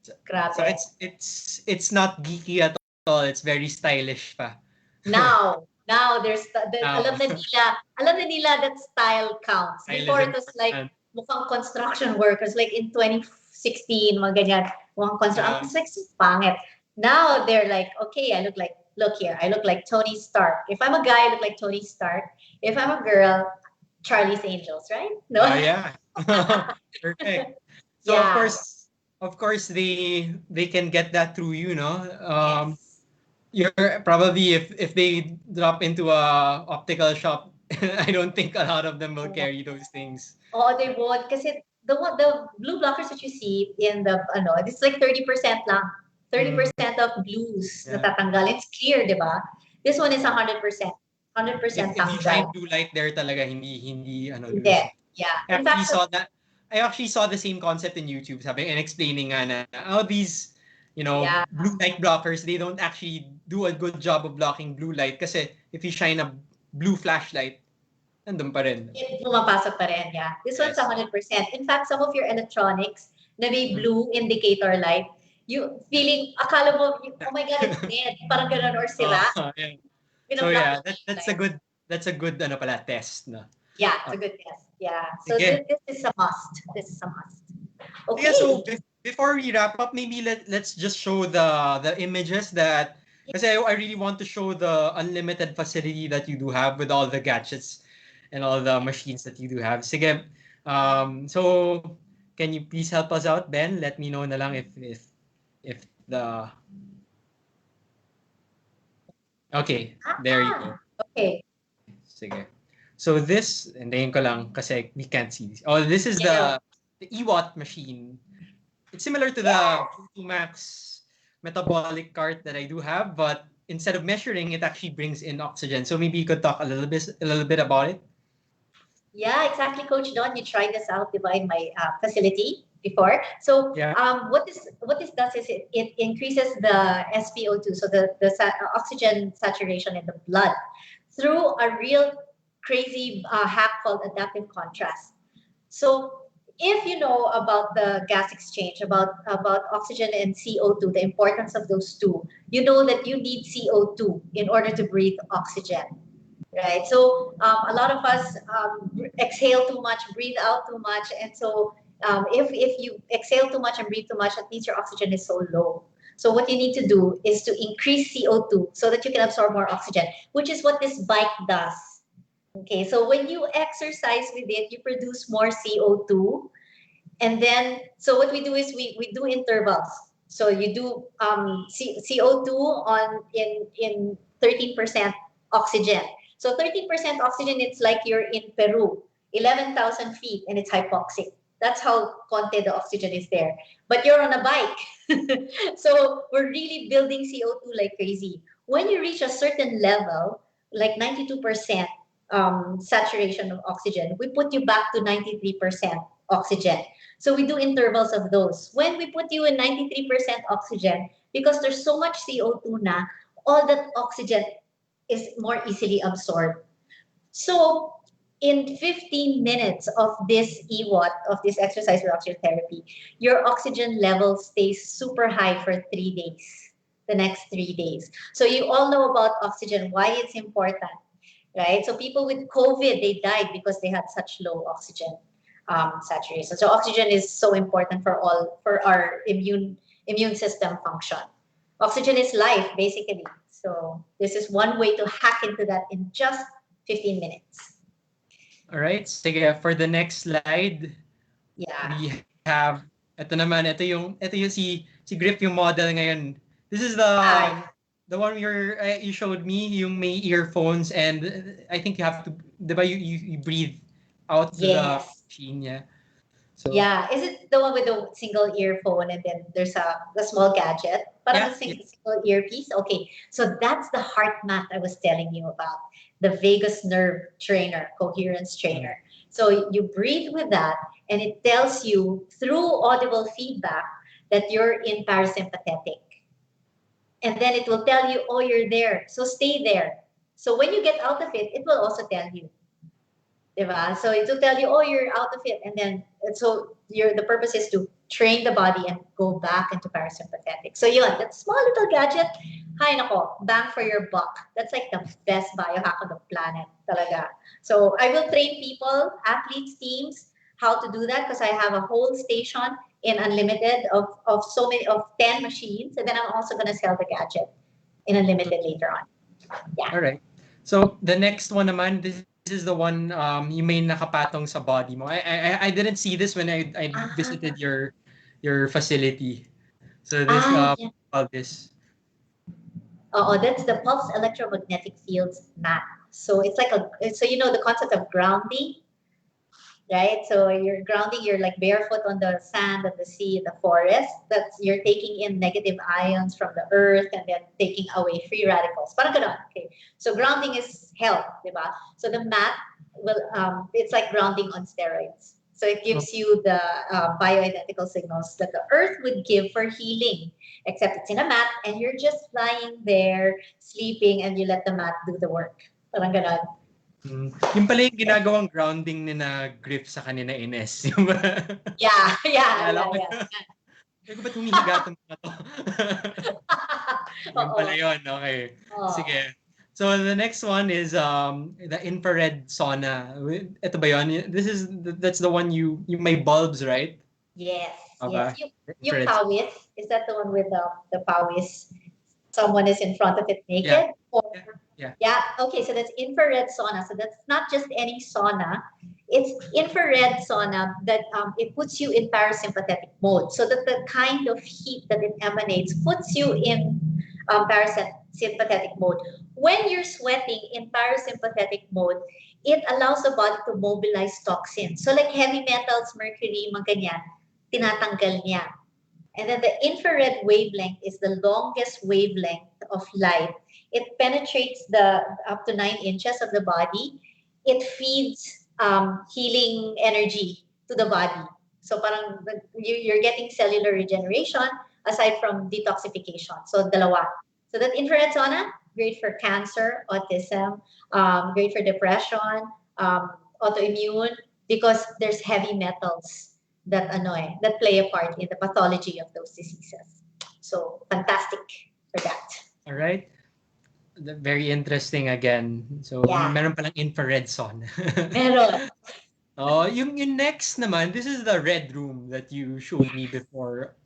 So Grabe. it's not geeky at all. It's very stylish pa. Now Now, alam na nila that style counts. style is Before it was like important. mukhang construction workers, like in 2016, mga ganyan, mukhang construction. Uh, It's like so pangit. Now they're like, okay, look here, I look like Tony Stark. If I'm a guy, I look like Tony Stark. If I'm a girl, Charlie's Angels, right? No? yeah. Perfect. So Yeah. of course they can get that through you, no? Yes. You're probably if they drop into a optical shop, I don't think a lot of them will Oh, carry those things. oh, they won't. Kasi the blue blockers that you see in it's like 30% lang. Mm, 30% of blues yeah. natatanggal. It's clear, di ba? This one is 100%. 100% If you shine tanggal. blue light there talaga hindi ano Hindi. lose. Yeah. I In actually fact, saw that. I actually saw the same concept in YouTube, sabi and explaining nga na how these, yeah, blue light blockers, they don't actually do a good job of blocking blue light kasi if you shine a blue flashlight, nandun pa rin. it pumapasok pa rin. Yeah. This one's Yes. 100%. In fact, some of your electronics na may Mm. blue indicator light, akala mo, oh my God, it's dead. Parang ganun or Oh, sira. yeah. So Pinablock yeah, yung that's a light. good ano pala test na. Yeah, it's Uh, a good test. Yeah. So sige. this is a must. This is a must. Yeah, so Okay. before we wrap up, maybe let's just show the images that because I really want to show the unlimited facility that you do have with all the gadgets and all the machines that you do have. Sige, so Can you please help us out, Ben? Let me know na lang if the okay, there you go. Okay. Sige. So this, hintayin ko lang kasi we can't see this. Oh, this is Yeah. the EWAT machine. It's similar to the Yes. Max metabolic cart that I do have, but instead of measuring, it actually brings in oxygen. So maybe you could talk a little bit about it. Yeah, exactly, Coach Don. You tried this out in my facility before. So Yeah. what this does is it increases the SpO2, so the oxygen saturation in the blood through a real crazy hack called adaptive contrast. So if you know about the gas exchange, about oxygen and CO2, the importance of those two, you know that you need CO2 in order to breathe oxygen, right? So a lot of us exhale too much, breathe out too much, and so if you exhale too much and breathe too much, that means your oxygen is so low. So what you need to do is to increase CO2 so that you can absorb more oxygen, which is what this bike does. Okay, so when you exercise with it, you produce more CO2. And then, so what we do is we do intervals. So you do CO2 in 13% oxygen. So 13% oxygen, it's like you're in Peru, 11,000 feet, and it's hypoxic. That's how konti the oxygen is there. But you're on a bike. So we're really building CO2 like crazy. When you reach a certain level, like 92% saturation of oxygen, we put you back to 93% oxygen. So we do intervals of those. When we put you in 93% oxygen, because there's so much CO2 na, all that oxygen is more easily absorbed. So in 15 minutes of this EWAT, of this exercise with oxygen therapy, your oxygen level stays super high for 3 days, the next 3 days. So you all know about oxygen, why it's important, right? So people with COVID, they died because they had such low oxygen saturation. So oxygen is so important for our immune system function. Oxygen is life, basically. So this is one way to hack into that in just 15 minutes. All right. Sige, for the next slide, Yeah. we have ito yung si Grip yung model ngayon. This is the one you showed me, yung may earphones, and I think you have to, diba, you breathe out to the Yes. machine, yeah. So Yeah. Is it the one with the single earphone and then there's a small gadget? Parang yeah, the single earpiece? Okay. So that's the heart math I was telling you about. The vagus nerve trainer, coherence trainer. So you breathe with that and it tells you through audible feedback that you're in parasympathetic. And then it will tell you, oh, you're there. So stay there. So when you get out of it, it will also tell you. Diba? So it will tell you, oh, you're out of it. And then, so the purpose is to train the body and go back into parasympathetic. So yun, that small little gadget, hi nako, bang for your buck. That's like the best biohack on the planet, talaga. So I will train people, athletes, teams, how to do that because I have a whole station in Unlimited of so many, of 10 machines. And then I'm also going to sell the gadget in Unlimited later on. Yeah. all right. So the next one naman, this is the one you may nakapatong sa body mo. I didn't see this when I visited Ah, your facility. So this yeah. called this. Oh, that's the pulse electromagnetic fields map. So it's like so you know the concept of grounding, right? So you're grounding, you're like barefoot on the sand of the sea, the forest. That's you're taking in negative ions from the earth and then taking away free radicals. Parang ganun. Okay. So grounding is health, diba? So the mat will it's like grounding on steroids. So it gives you the bioidentical signals that the earth would give for healing, except it's in a mat and you're just lying there sleeping and you let the mat do the work. Parang ganun. Yung pala yung ginagawang grounding ni na Grip sa kanina Ines. Yung ba? Yeah, yeah, Naalala yeah, ko yeah. yun. Sabi ko, ba't humihiga itong mga to? Yung pala Oo. yun, okay. Oh. Sige. So the next one is the infrared sauna. Ito ba yun? That's the one you may bulbs, right? Yes, yes. Aba, Yung infrared. pawis, is that the one with the pawis? Someone is in front of it Yeah. naked? Or Yeah. yeah, okay, so that's infrared sauna. So that's not just any sauna. It's infrared sauna that it puts you in parasympathetic mode, so that the kind of heat that it emanates puts you in parasympathetic mode. When you're sweating in parasympathetic mode, it allows the body to mobilize toxins. So like heavy metals, mercury, mga ganyan, tinatanggal niya. And then the infrared wavelength is the longest wavelength of light. It penetrates the up to 9 inches of the body. It feeds healing energy to the body. So parang you're getting cellular regeneration aside from detoxification. So dalawa. So that infrared sauna, great for cancer, autism, great for depression, autoimmune, because there's heavy metals that play a part in the pathology of those diseases. So fantastic for that. All right. Very interesting again. So, Yeah. meron palang infrared sauna. Meron. Oh, yung next naman, this is the red room that you showed me before.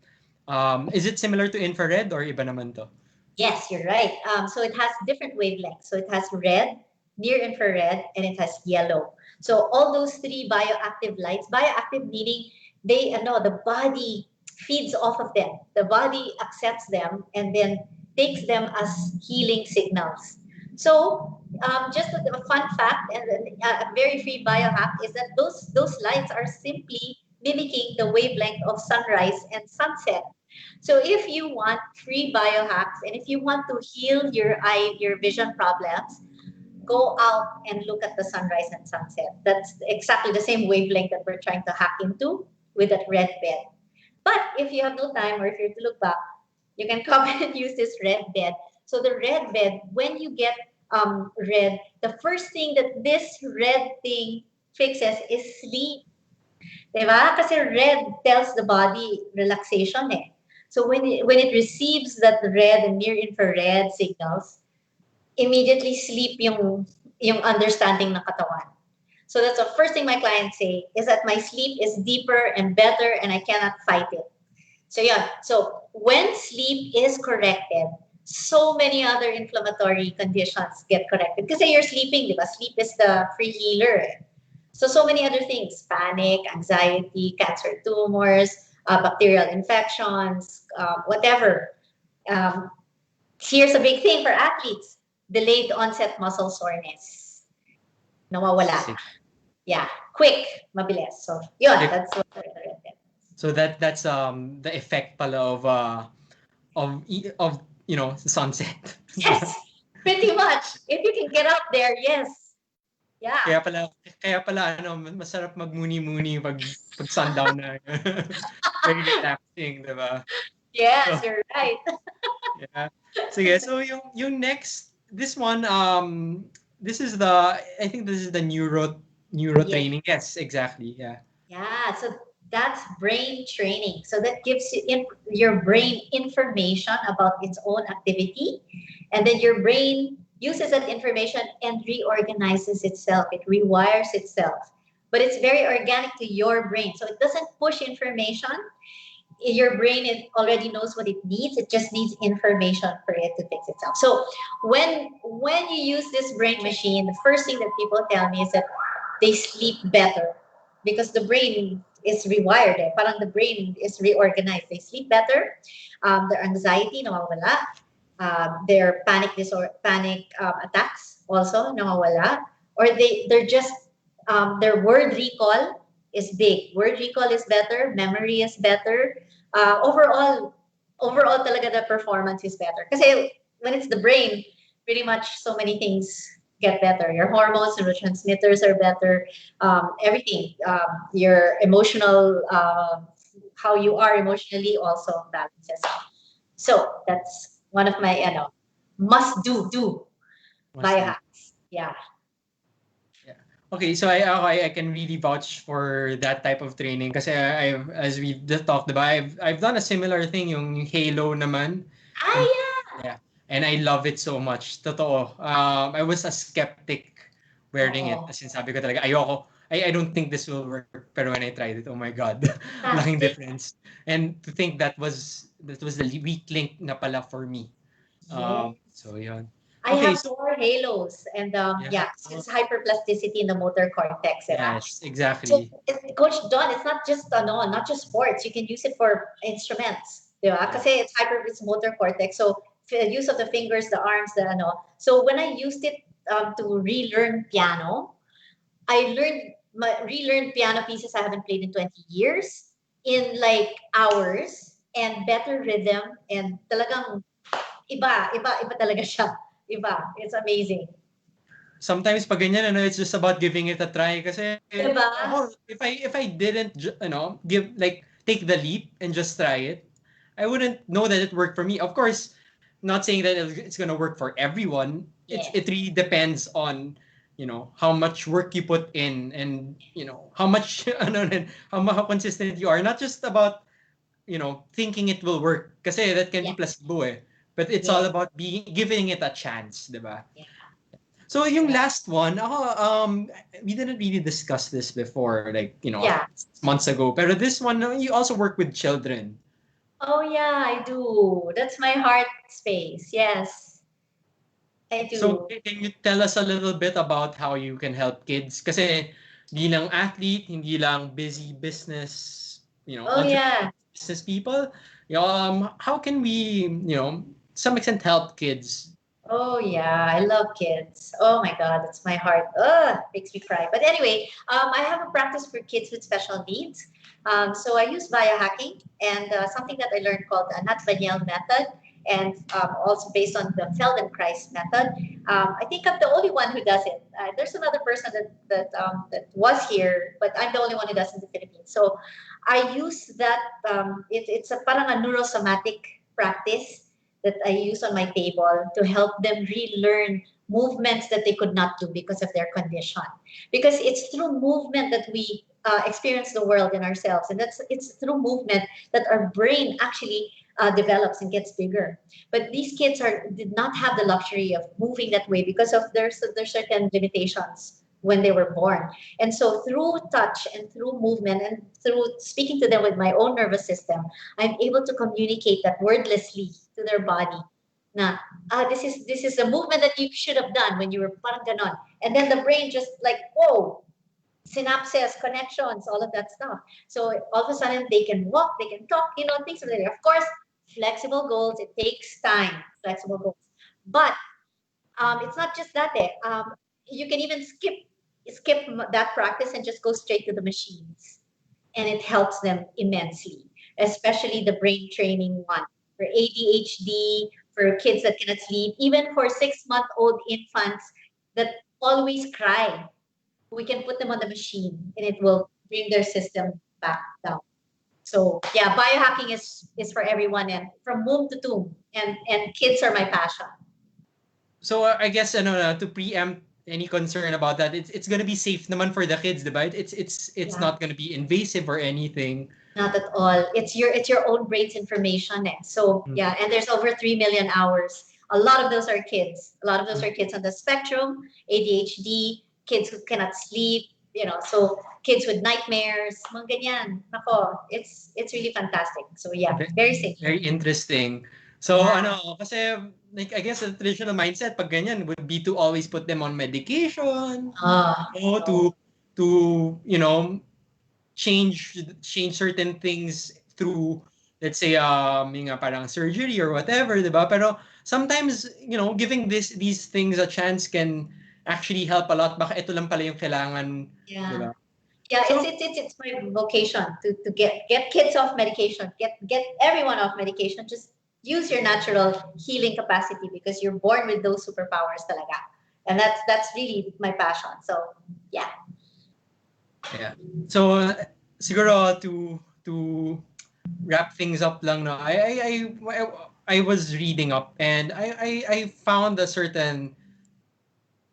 Is it similar to infrared or iba naman to? Yes, you're right. So it has different wavelengths. So it has red, near infrared, and it has yellow. So all those three bioactive lights, bioactive meaning the body feeds off of them. The body accepts them and then takes them as healing signals. So just a fun fact and a very free biohack is that those lights are simply mimicking the wavelength of sunrise and sunset. So if you want free biohacks and if you want to heal your vision problems, go out and look at the sunrise and sunset. That's exactly the same wavelength that we're trying to hack into with that red bed. But if you have no time or if you're to look back, you can come and use this red bed. So the red bed, when you get red, the first thing that this red thing fixes is sleep. Diba? Kasi red tells the body relaxation eh. So when it receives that red and near infrared signals, immediately sleep yung understanding ng katawan. So that's the first thing my clients say is that my sleep is deeper and better and I cannot fight it. So yeah, so when sleep is corrected, so many other inflammatory conditions get corrected. Because you're sleeping, diba? Sleep is the free healer. So many other things, panic, anxiety, cancer tumors, bacterial infections, whatever. Um, Here's a big thing for athletes, delayed onset muscle soreness. Nawawala. Yeah, quick, mabilis. So, yun, that's what we're doing. So that's the effect pala of sunset. Yes, pretty much. If you can get up there, yes. Yeah. Kaya pala masarap magmuni-muni pag sundown na. Very relaxing, 'di ba? Yes, you're right. Yeah. Sige, so yung next, this one, this is I think this is the neuro training. Yes, exactly. Yeah. Yeah, so that's brain training. So that gives your brain information about its own activity, and then your brain uses that information and reorganizes itself. It rewires itself, but it's very organic to your brain. So it doesn't push information. Your brain already knows what it needs. It just needs information for it to fix itself. So when you use this brain machine, the first thing that people tell me is that they sleep better because the brain is rewired. Parang the brain is reorganized. They sleep better. Their anxiety nawawala. Their panic attacks also nawawala. Or they're just their word recall is big. Word recall is better. Memory is better. Overall talaga the performance is better. Kasi when it's the brain, pretty much so many things get better. Your hormones, neurotransmitters are better. Everything. Your emotional, how you are emotionally also balances. So that's one of my must do biohacks. Yeah. Okay, so I can really vouch for that type of training kasi as we just talked about, I've done a similar thing, yung Halo naman. Yeah. And I love it so much. Totoo. I was a skeptic wearing it. As in, sabi ko talaga, ayoko. I don't think this will work. Pero when I tried it, oh my God. Laking difference. And to think that was the weak link na pala for me. So yun. I Okay, have so four halos, and yeah. yeah, it's hyperplasticity in the motor cortex, diba? Yes, So, exactly. Coach Don, it's not just no, not just sports. You can use it for instruments, diba? Yeah. Kasi it's motor cortex. So, use of the fingers, the arms, the ano. So, when I used it to relearn piano, I relearned piano pieces I haven't played in 20 years in like hours and better rhythm and talagang iba talaga siya. Iba. It's amazing. Sometimes pag ganyan, it's just about giving it a try. Kasi Diba? ako, if I didn't, give like take the leap and just try it, I wouldn't know that it worked for me. Of course, not saying that it's gonna work for everyone. Yes. It really depends on how much work you put in, and how much how consistent you are. Not just about thinking it will work, kasi that can be Yeah. placebo eh. But it's all Yes. about giving it a chance, 'di ba? Yeah. So yung Yeah. last one, we didn't really discuss this before, like, Yeah. months ago. Pero this one, you also work with children. Oh yeah, I do. That's my heart space. Yes, I So do. can you tell us a little bit about how you can help kids? Kasi hindi lang athlete, hindi lang busy business, Oh entrepreneur yeah. business people. How can we, some extent help kids? Oh yeah, I love kids. Oh my God, that's my heart. Ugh, makes me cry. But anyway, I have a practice for kids with special needs. So I use biohacking and something that I learned called the Nat Daniel method, and also based on the Feldenkrais method. I think I'm the only one who does it. There's another person that was here, but I'm the only one who does it in the Philippines. So I use that. It's a parang a neurosomatic practice that I use on my table to help them relearn movements that they could not do because of their condition. Because it's through movement that we experience the world and ourselves, and it's through movement that our brain actually develops and gets bigger. But these kids did not have the luxury of moving that way because of their certain limitations when they were born. And so through touch and through movement and through speaking to them with my own nervous system, I'm able to communicate that wordlessly to their body. Na, this is a movement that you should have done when you were parang ganon. And then the brain just like, whoa, synapses, connections, all of that stuff. So all of a sudden they can walk, they can talk, things like that. Of course, flexible goals, it takes time, flexible goals. But it's not just that. You can even skip that practice and just go straight to the machines, and it helps them immensely, especially the brain training one for ADHD, for kids that cannot sleep, even for 6-month-old infants that always cry. We can put them on the machine, and it will bring their system back down. So yeah, biohacking is for everyone and from womb to tomb, and kids are my passion. So I guess to preempt any concern about that, it's gonna be safe naman for the kids, diba? It's Yeah. not gonna be invasive or anything. Not at all. It's your own brain's information. So Mm. yeah, and there's over 3 million hours. A lot of those are kids. A lot of those are kids on the spectrum, ADHD, kids who cannot sleep, so kids with nightmares, mga ganyan. Nako, it's really fantastic. So yeah, very safe. Very interesting. So Yeah. kasi like I guess the traditional mindset pag ganyan would be to always put them on medication, or No. to change certain things through, let's say, yung nga parang surgery or whatever, di ba? Pero sometimes, giving these things a chance can actually help a lot. Baka ito lang pala yung kailangan, di Yeah. ba? Yeah, it's So, it's it's it's my vocation to get kids off medication, get everyone off medication. Just use your natural healing capacity because you're born with those superpowers talaga. And that's really my passion. So yeah. yeah. So, siguro to wrap things up lang, no, I was reading up, and I found a certain,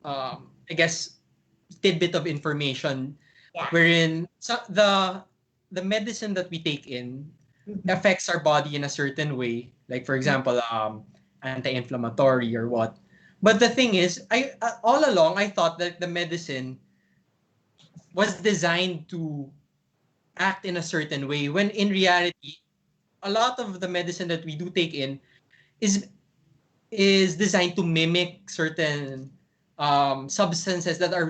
I guess, tidbit of information Yeah. wherein the medicine that we take in Mhm. affects our body in a certain way, like for example, anti-inflammatory or what. But the thing is, I all along I thought that the medicine was designed to act in a certain way, when in reality a lot of the medicine that we do take in is is designed to mimic certain substances that our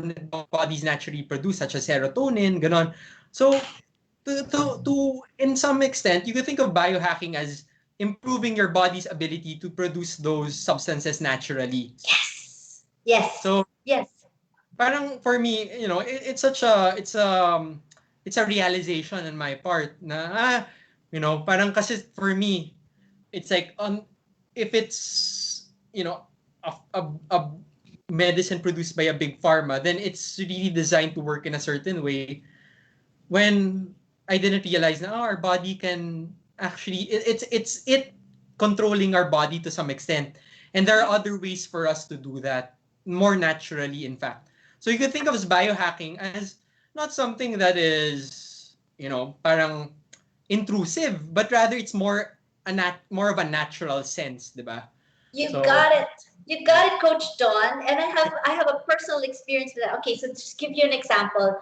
bodies naturally produce, such as serotonin, ganon. So, to in some extent, you could think of biohacking as improving your body's ability to produce those substances naturally. Yes. Yes. So, Yes. parang for me, it's a realization on my part na parang kasi for me, it's like if it's a medicine produced by a big pharma, then it's really designed to work in a certain way. When I didn't realize na our body can actually it's controlling our body to some extent, and there are other ways for us to do that more naturally, in fact. So you could think of as biohacking as not something that is parang intrusive, but rather it's more of a natural sense, diba? You So got it. You got it, Coach Don. And I have a personal experience with that. Okay, so just give you an example.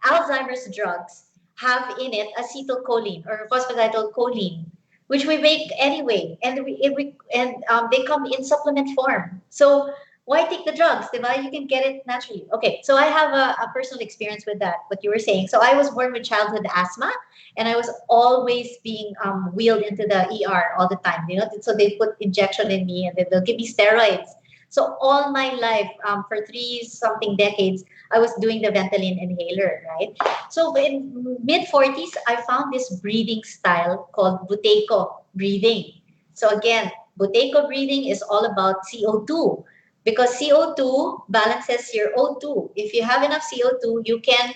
Alzheimer's drugs have in it acetylcholine or phosphatidylcholine, which we make anyway, and they come in supplement form. So why take the drugs? Diba? You can get it naturally. Okay, so I have a personal experience with that. What you were saying. So I was born with childhood asthma, and I was always being wheeled into the ER all the time. So they put injection in me, and then they'll give me steroids. So all my life, for three something decades, I was doing the Ventolin inhaler, right? So in mid 40s, I found this breathing style called Buteco breathing. So again, Buteco breathing is all about CO2 because CO2 balances your O2. If you have enough CO2, you can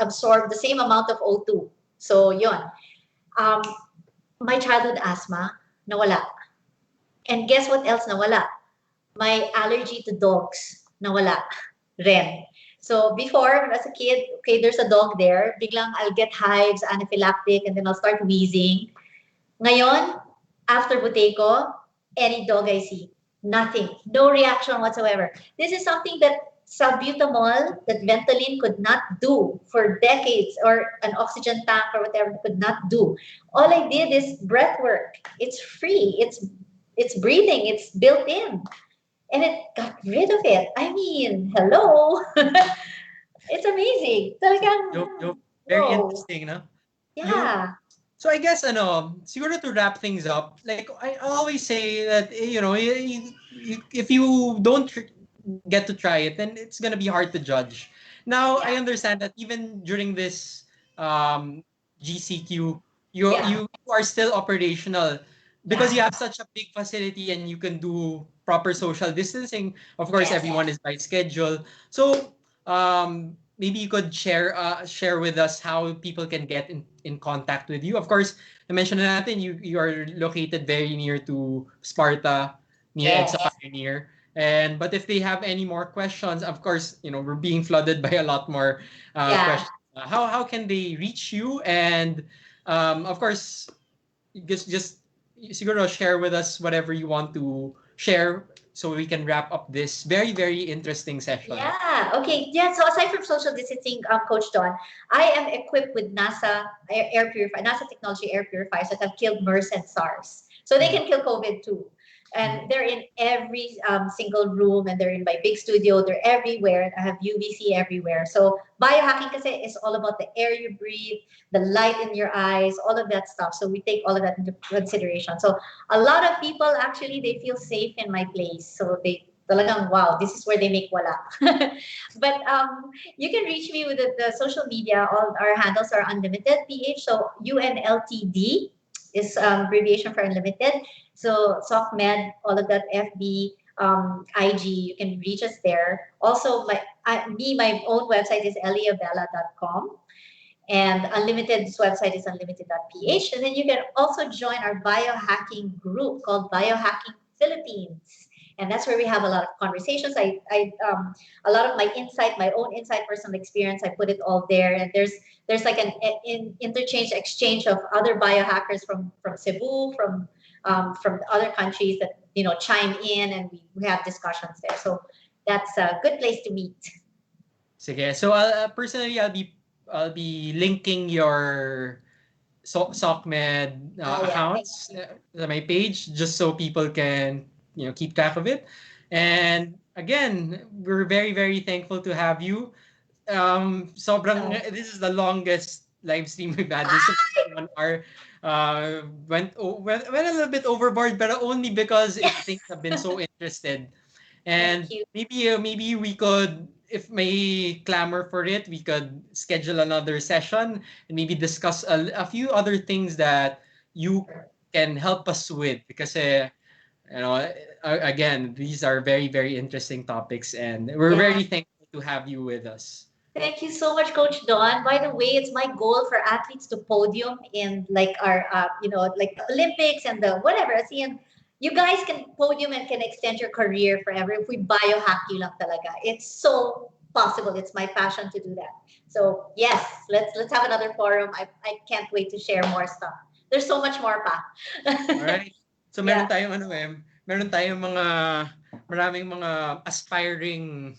absorb the same amount of O2. So, yon. Um, my childhood asthma, nawala. And guess what else nawala? My allergy to dogs, nawala. Ren. So before, as a kid, okay, there's a dog there. Biglang I'll get hives, anaphylactic, and then I'll start wheezing. Ngayon, after Buteco, any dog I see, nothing, no reaction whatsoever. This is something that salbutamol, that Ventolin could not do for decades, or an oxygen tank or whatever could not do. All I did is breath work. It's free. It's breathing. It's built in, and it got rid of it. I mean, hello, it's amazing. Talagang, very whoa, interesting, no? Yung yeah, So I guess siguro to wrap things up, like I always say that if you don't get to try it, then it's gonna be hard to judge. Now I yeah, understand that even during this um, GCQ, you yeah, you are still operational because you yeah. have such a big facility and you can do proper social distancing. Of course, Yes. everyone is by schedule. So maybe you could share with us how people can get in contact with you. Of course, I mentioned natin you are located very near to Sparta, near EDSA Yes. Pioneer. And but if they have any more questions, of course, we're being flooded by a lot more Yeah. questions. How can they reach you? And of course, just siguro share with us whatever you want to share so we can wrap up this very very interesting session. Yeah. Okay. Yeah. So aside from social distancing, Coach Don, I am equipped with NASA air purifier, NASA technology air purifiers that have killed MERS and SARS. So they Mm. can kill COVID too. And Mm. they're in every single room, and they're in my big studio. They're everywhere. I have UVC everywhere. So biohacking kasi is all about the air you breathe, the light in your eyes, all of that stuff. So we take all of that into consideration. So a lot of people actually they feel safe in my place. So they talagang wow, this is where they make wala. But you can reach me with the social media. All our handles are unlimited PH. So UNLTD is abbreviation for unlimited. So SocMed, all of that FB, IG, you can reach us there. Also, my own website is eliabela.com. And Unlimited's website is unlimited.ph. And then you can also join our biohacking group called Biohacking Philippines. And that's where we have a lot of conversations. A lot of my insight, my own insight, personal experience, I put it all there. And there's like an interchange exchange of other biohackers from Cebu, from other countries that chime in, and we have discussions there. So that's a good place to meet. Sige. So personally I'll be linking your SOCMED Oh yeah, thank accounts you. to my page just so people can keep track of it. And again, we're very, very thankful to have you. Sobrang, this is the longest live stream we've had. This is 1 hour. Went a little bit overboard, but only because things have been so interested. And Thank you. maybe we could, if may clamor for it, we could schedule another session and maybe discuss a few other things that you can help us with, because again, these are very, very interesting topics, and we're very thankful to have you with us. Thank you so much, Coach Don. By the way, it's my goal for athletes to podium in like our, like the Olympics and the whatever. See, and you guys can podium and can extend your career forever if we biohack you lang talaga. It's so possible. It's my passion to do that. So yes, let's have another forum. I can't wait to share more stuff. There's so much more pa. All right. So meron tayong meron tayong maraming mga aspiring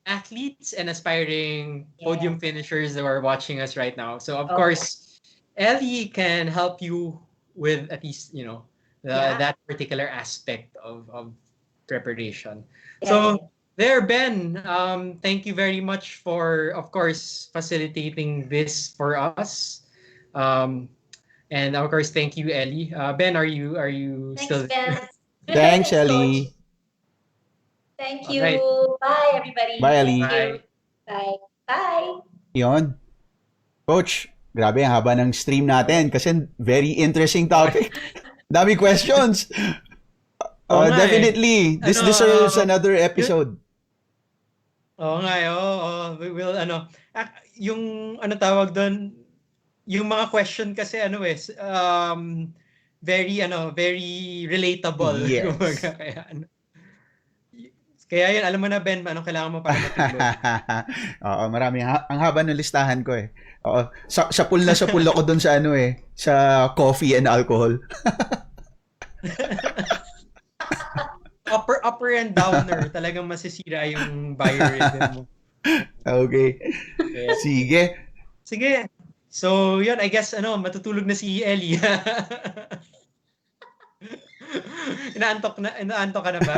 athletes and aspiring podium finishers that are watching us right now. So of course, Ellie can help you with at least that particular aspect of preparation. So there, Ben, thank you very much for, of course, facilitating this for us. And of course, thank you, Ellie. Ben, are you still there? Thanks, Ellie. Thank you. Right. Bye, everybody. Bye, Ellie. Bye. Bye. Bye. Yun. Coach, grabe ang haba ng stream natin kasi very interesting topic. Dami questions. Definitely. This deserves another episode. Oo nga, we will, yung tawag doon, yung mga question kasi very relatable. Yes. Kaya yun, alam mo na, Ben, anong kailangan mo para matulog. Oo, marami. Ang haba ng listahan ko eh. Oo, sa pool ako doon sa sa coffee and alcohol. Upper and downer, talagang masisira yung biorhythm mo. Okay. Sige. So, yun, I guess, matutulog na si Ellie. Inaantok ka na ba?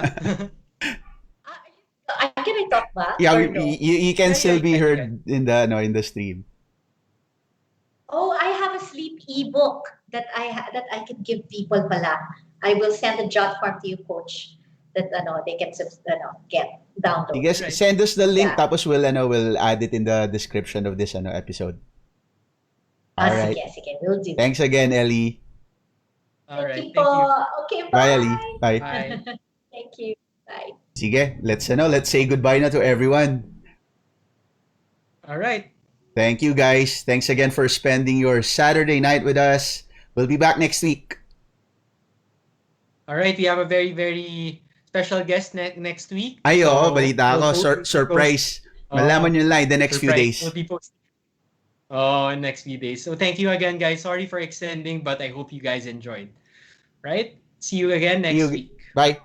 Can I talk ba? Yeah, you can still be heard in the stream. Oh, I have a sleep ebook that I can give people pala. I will send a jot form to you, Coach, that they can get download. I guess send us the link, tapos we'll add it in the description of this episode. All right. Sige, we'll do. Thanks again, Ellie. All right. Thank you. Okay, bye. Bye, Ellie. Bye. Thank you. Bye. Sige, let's say goodbye na to everyone. All right. Thank you, guys. Thanks again for spending your Saturday night with us. We'll be back next week. All right, we have a very, very special guest next week. Balita ako. Surprise. Malaman nyo lang the next few days. Will be posted. Next few days. So thank you again, guys. Sorry for extending, but I hope you guys enjoyed. Right? See you again next week. Bye.